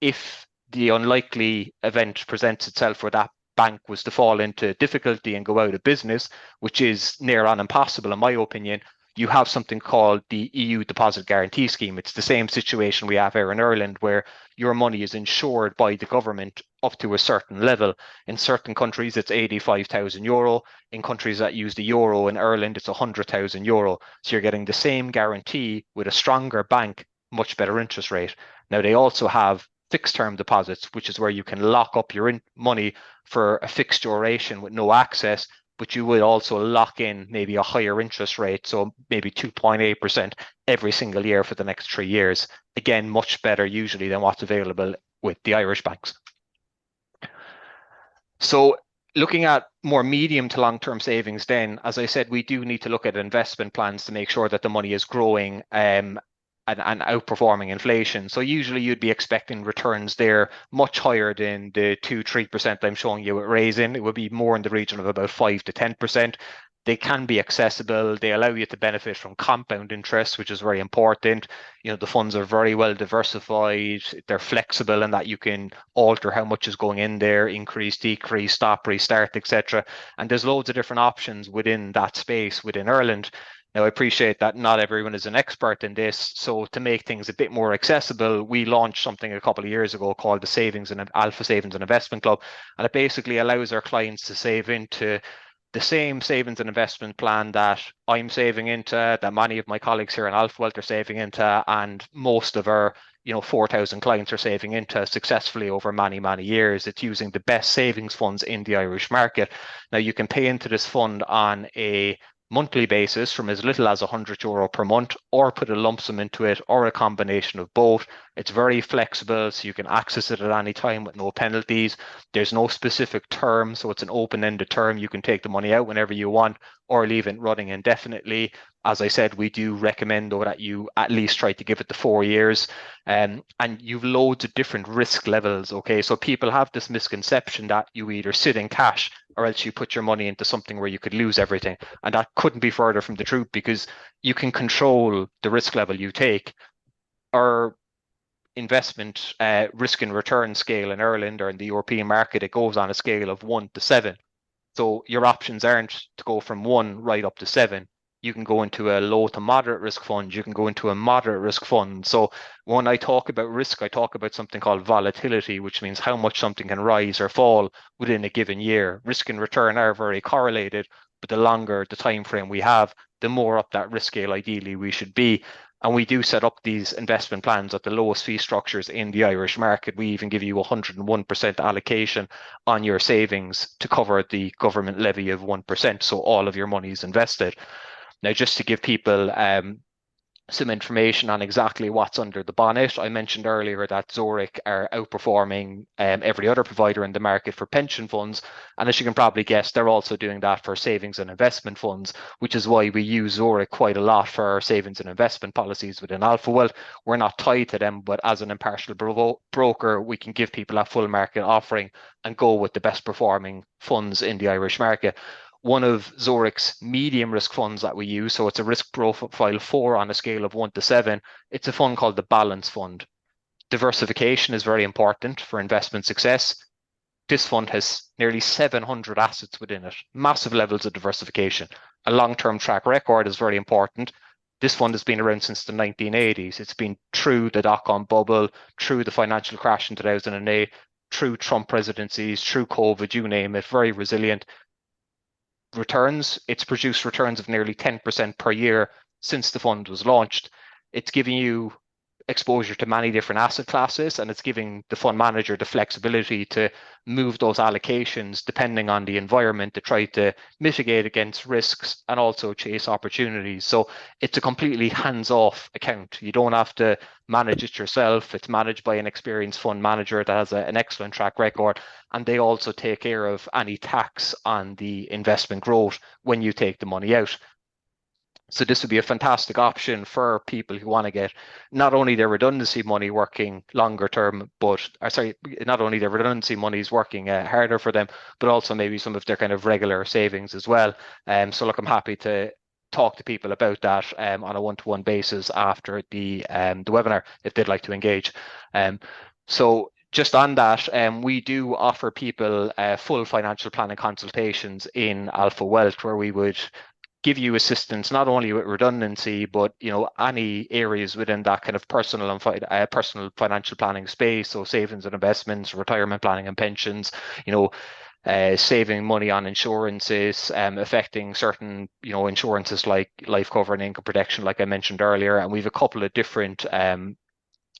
If the unlikely event presents itself where that bank was to fall into difficulty and go out of business, which is near on impossible in my opinion, you have something called the EU Deposit Guarantee Scheme. It's the same situation we have here in Ireland, where your money is insured by the government up to a certain level. In certain countries, it's 85,000 euro. In countries that use the euro, in Ireland, it's 100,000 euro. So you're getting the same guarantee with a stronger bank, much better interest rate. Now, they also have fixed term deposits, which is where you can lock up your money for a fixed duration with no access, but you will also lock in maybe a higher interest rate, so maybe 2.8% every single year for the next 3 years. Again, much better usually than what's available with the Irish banks. So looking at more medium to long-term savings then, as I said, we do need to look at investment plans to make sure that the money is growing and outperforming inflation. So usually you'd be expecting returns there much higher than the 2-3% I'm showing you at Raisin. It would be more in the region of about 5 to 10%. They can be accessible. They allow you to benefit from compound interest, which is very important. The funds are very well diversified. They're flexible in that you can alter how much is going in there, increase, decrease, stop, restart, etc. And there's loads of different options within that space within Ireland. Now, I appreciate that not everyone is an expert in this. So to make things a bit more accessible, we launched something a couple of years ago called the Savings and Alpha Savings and Investment Club. And it basically allows our clients to save into the same savings and investment plan that I'm saving into, that many of my colleagues here in Alpha Wealth are saving into, and most of our 4,000 clients are saving into successfully over many, many years. It's using the best savings funds in the Irish market. Now, you can pay into this fund on a monthly basis from as little as €100 per month, or put a lump sum into it, or a combination of both. It's very flexible, so you can access it at any time with no penalties. There's no specific term, so it's an open-ended term. You can take the money out whenever you want or leave it running indefinitely. As I said, we do recommend, though, that you at least try to give it the 4 years. And you've loads of different risk levels, okay? So people have this misconception that you either sit in cash or else you put your money into something where you could lose everything. And that couldn't be further from the truth, because you can control the risk level you take. Our investment risk and return scale in Ireland or in the European market, it goes on a scale of 1 to 7. So your options aren't to go from 1 right up to 7. You can go into a low to moderate risk fund. You can go into a moderate risk fund. So when I talk about risk, I talk about something called volatility, which means how much something can rise or fall within a given year. Risk and return are very correlated, but the longer the time frame we have, the more up that risk scale ideally we should be. And we do set up these investment plans at the lowest fee structures in the Irish market. We even give you 101% allocation on your savings to cover the government levy of 1%. So all of your money is invested. Now, just to give people some information on exactly what's under the bonnet, I mentioned earlier that Zurich are outperforming every other provider in the market for pension funds. And as you can probably guess, they're also doing that for savings and investment funds, which is why we use Zurich quite a lot for our savings and investment policies within Alpha Wealth. We're not tied to them, but as an impartial broker, we can give people a full market offering and go with the best performing funds in the Irish market. One of Zurich's medium risk funds that we use, so it's a risk profile 4 on a scale of 1 to 7. It's a fund called the Balance Fund. Diversification is very important for investment success. This fund has nearly 700 assets within it, massive levels of diversification. A long-term track record is very important. This fund has been around since the 1980s. It's been through the dot-com bubble, through the financial crash in 2008, through Trump presidencies, through COVID, you name it, very resilient. Returns, it's produced returns of nearly 10% per year since the fund was launched. It's giving you exposure to many different asset classes, and it's giving the fund manager the flexibility to move those allocations depending on the environment to try to mitigate against risks and also chase opportunities. So it's a completely hands-off account. You don't have to manage it yourself. It's managed by an experienced fund manager that has an excellent track record, and they also take care of any tax on the investment growth when you take the money out. So this would be a fantastic option for people who want to get not only their redundancy money working longer term, but not only their redundancy money is working harder for them, but also maybe some of their kind of regular savings as well. So look, I'm happy to talk to people about that on a one-to-one basis after the webinar if they'd like to engage. So just on that, we do offer people full financial planning consultations in Alpha Wealth, where we would give you assistance not only with redundancy, but any areas within that kind of personal financial planning space. So savings and investments, retirement planning and pensions, saving money on insurances, affecting certain insurances like life cover and income protection, like I mentioned earlier. And we have a couple of different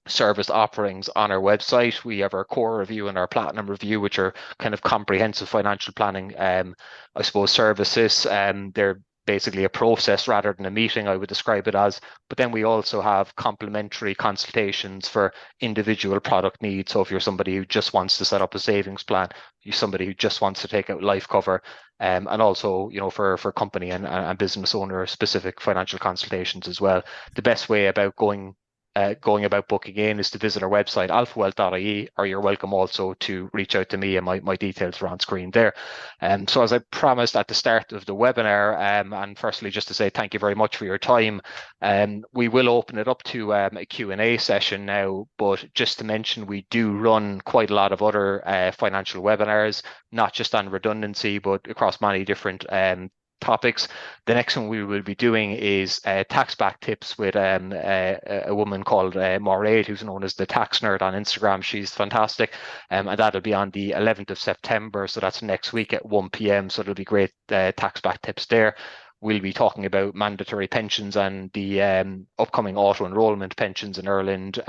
service offerings on our website. We have our core review and our platinum review, which are kind of comprehensive financial planning I suppose services. They're basically a process rather than a meeting, I would describe it as. But then we also have complimentary consultations for individual product needs. So if you're somebody who just wants to set up a savings plan, you're somebody who just wants to take out life cover, and also for company and business owner specific financial consultations as well. The best way about going going about booking in is to visit our website, alphawealth.ie, or you're welcome also to reach out to me, and my details are on screen there. So as I promised at the start of the webinar, and firstly, just to say thank you very much for your time, we will open it up to a Q&A session now, but just to mention, we do run quite a lot of other financial webinars, not just on redundancy, but across many different topics. The next one we will be doing is tax back tips with a woman called Maureen, who's known as the Tax Nerd on Instagram. She's fantastic, and that'll be on the 11th of September, so that's next week at 1 p.m. So it'll be great tax back tips there. We'll be talking about mandatory pensions and the upcoming auto enrolment pensions in Ireland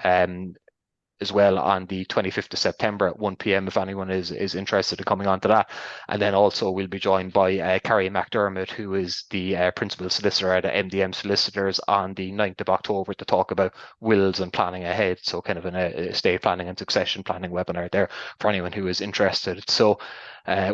as well on the 25th of September at 1 p.m. if anyone is interested in coming on to that. And then also we'll be joined by Carrie McDermott, who is the principal solicitor at MDM Solicitors, on the 9th of October to talk about wills and planning ahead. So kind of an estate planning and succession planning webinar there for anyone who is interested. So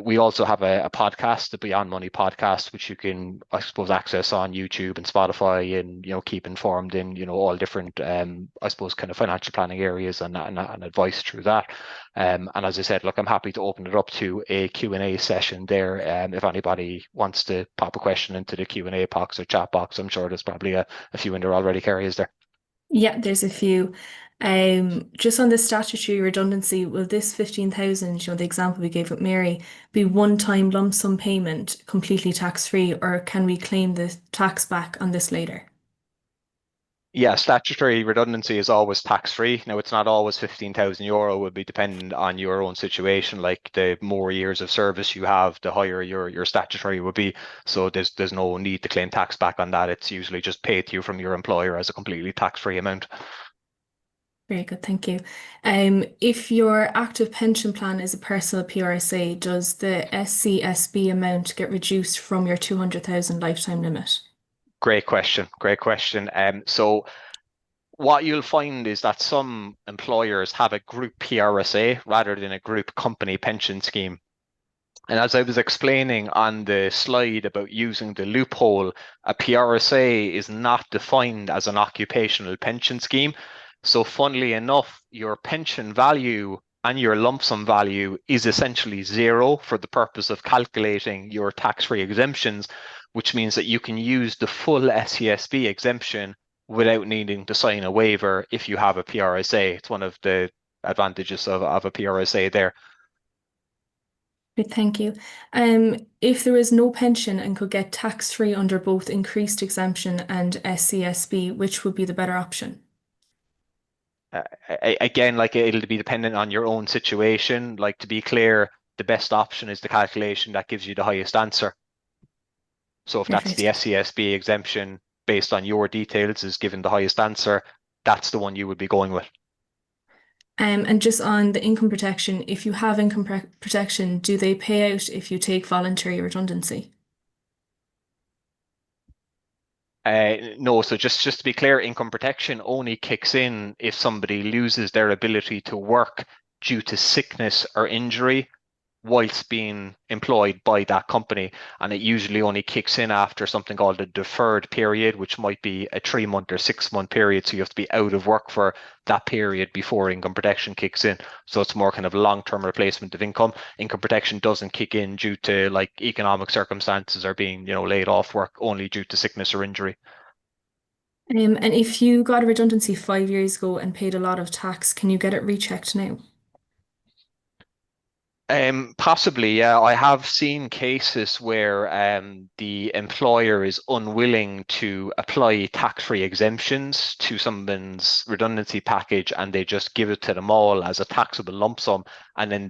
we also have a podcast, the Beyond Money podcast, which you can, I suppose, access on YouTube and Spotify, and keep informed in all different I suppose kind of financial planning areas and advice through that. And as I said, look, I'm happy to open it up to a Q&A session there. If anybody wants to pop a question into the Q&A box or chat box, I'm sure there's probably a few in there already. Carrie, is there? Yeah, there's a few. Just on the statutory redundancy, will this 15,000, the example we gave with Mary, be one-time lump sum payment, completely tax-free, or can we claim the tax back on this later? Yeah, statutory redundancy is always tax-free. Now, it's not always 15,000 euro. It would be dependent on your own situation. Like, the more years of service you have, the higher your statutory would be. So there's no need to claim tax back on that. It's usually just paid to you from your employer as a completely tax-free amount. Very good, thank you. If your active pension plan is a personal PRSA, does the SCSB amount get reduced from your 200,000 lifetime limit? Great question. Great question. So what you'll find is that some employers have a group PRSA rather than a group company pension scheme. And as I was explaining on the slide about using the loophole, a PRSA is not defined as an occupational pension scheme. So funnily enough, your pension value and your lump sum value is essentially zero for the purpose of calculating your tax-free exemptions, which means that you can use the full SCSB exemption without needing to sign a waiver if you have a PRSA. It's one of the advantages of a PRSA there. Great, thank you. If there is no pension and could get tax-free under both increased exemption and SCSB, which would be the better option? Again, like, it'll be dependent on your own situation. Like, to be clear, the best option is the calculation that gives you the highest answer. So if that's Perfect. the SCSB exemption based on your details is given the highest answer, that's the one you would be going with. And just on the income protection, if you have income protection, do they pay out if you take voluntary redundancy? No, so just to be clear, income protection only kicks in if somebody loses their ability to work due to sickness or injury whilst being employed by that company. And it usually only kicks in after something called a deferred period, which might be a 3-month or 6-month period. So you have to be out of work for that period before income protection kicks in. So it's more kind of long-term replacement of income. Income protection doesn't kick in due to like economic circumstances or being, laid off work, only due to sickness or injury. And if you got a redundancy 5 years ago and paid a lot of tax, can you get it rechecked now? Possibly, yeah. I have seen cases where the employer is unwilling to apply tax-free exemptions to someone's redundancy package, and they just give it to them all as a taxable lump sum, and then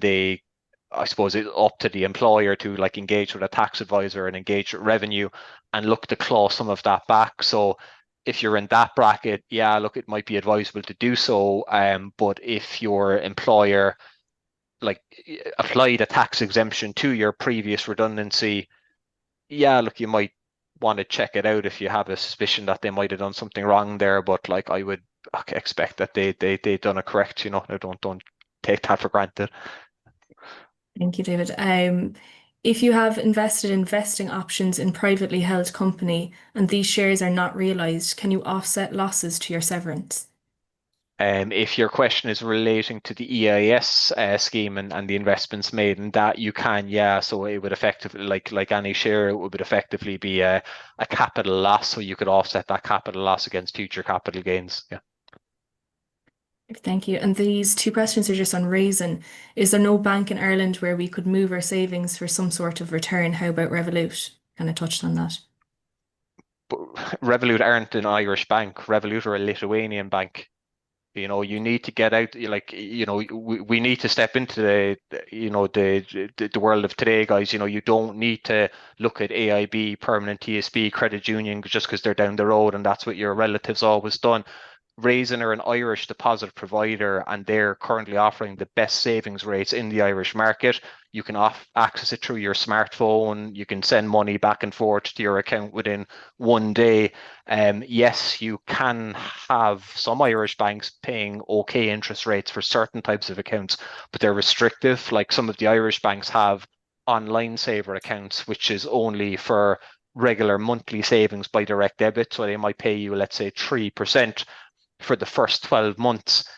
I suppose it's up to the employer to like engage with a tax advisor and engage with revenue and look to claw some of that back. So if you're in that bracket, yeah, look, it might be advisable to do so. But if your employer like applied a tax exemption to your previous redundancy, yeah, look, you might want to check it out if you have a suspicion that they might have done something wrong there. But like, I would expect that they done it correct. Don't take that for granted. Thank you, David. If you have invested in vesting options in privately held company and these shares are not realized, can you offset losses to your severance? If your question is relating to the EIS scheme and the investments made in that, you can, yeah. So it would effectively, like any share, it would effectively be a capital loss. So you could offset that capital loss against future capital gains. Yeah. Thank you. And these two questions are just on raising. Is there no bank in Ireland where we could move our savings for some sort of return? How about Revolut? Kind of touched on that. But Revolut aren't an Irish bank. Revolut are a Lithuanian bank. You know, you need to get out, like, you know, we need to step into the world of today, guys. You know, you don't need to look at AIB, Permanent TSB, Credit Union just because they're down the road and that's what your relatives always done. Raisin are an Irish deposit provider and they're currently offering the best savings rates in the Irish market. You can access it through your smartphone. You can send money back and forth to your account within one day. Yes, you can have some Irish banks paying okay interest rates for certain types of accounts, but they're restrictive. Like some of the Irish banks have online saver accounts, which is only for regular monthly savings by direct debit. So they might pay you, let's say, 3% for the first 12 months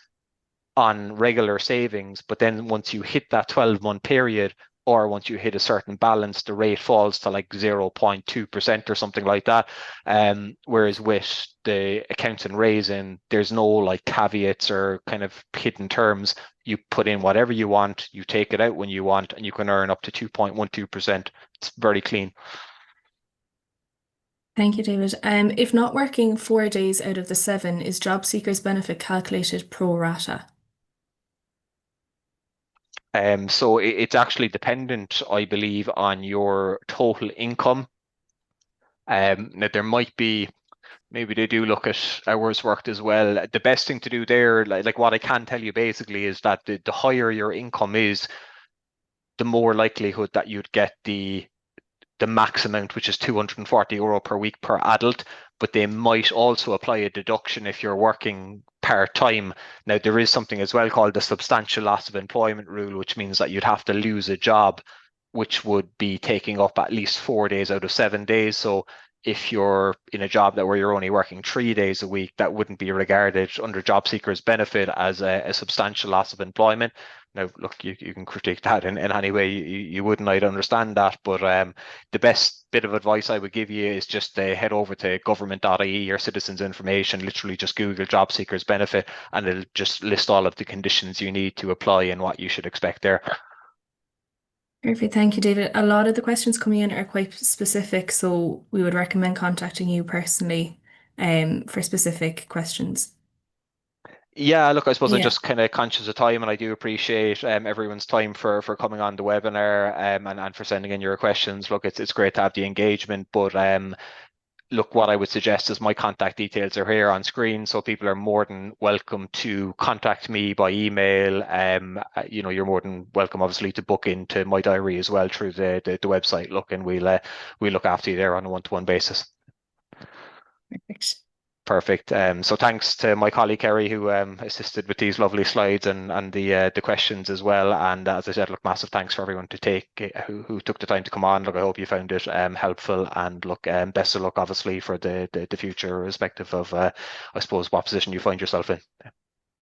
on regular savings. But then once you hit that 12-month period, or once you hit a certain balance, the rate falls to like 0.2% or something like that. Whereas with the accounts and raising, there's no like caveats or kind of hidden terms. You put in whatever you want, you take it out when you want, and you can earn up to 2.12%. It's very clean. Thank you, David. If not working 4 days out of the 7, is job seekers benefit calculated pro rata? So it's actually dependent, I believe, on your total income. Now there might be, maybe they do look at hours worked as well. The best thing to do there, like what I can tell you basically, is that the higher your income is, the more likelihood that you'd get the max amount, which is €240 per week per adult, but they might also apply a deduction if you're working part-time. Now, there is something as well called the substantial loss of employment rule, which means that you'd have to lose a job, which would be taking up at least 4 days out of 7 days. So if you're in a job where you're only working 3 days a week, that wouldn't be regarded under job seekers benefit as a substantial loss of employment. Now, look, you can critique that in any way you wouldn't. I'd understand that, but the best bit of advice I would give you is just head over to government.ie or citizens information, literally just Google job seekers benefit, and it'll just list all of the conditions you need to apply and what you should expect there. Perfect. Thank you, David. A lot of the questions coming in are quite specific, so we would recommend contacting you personally for specific questions. Yeah, look, I suppose I'm Yeah. just kind of conscious of time, and I do appreciate everyone's time for coming on the webinar and for sending in your questions. Look, it's great to have the engagement, but look, what I would suggest is my contact details are here on screen, so people are more than welcome to contact me by email. You know, you're more than welcome, obviously, to book into my diary as well through the website. Look, and we'll look after you there on a one-to-one basis. Perfect. Perfect. So thanks to my colleague Kerry who assisted with these lovely slides and the questions as well. And as I said, look, massive thanks for everyone who took the time to come on. Look, I hope you found it helpful, and look, best of luck, obviously, for the future, irrespective of I suppose what position you find yourself in.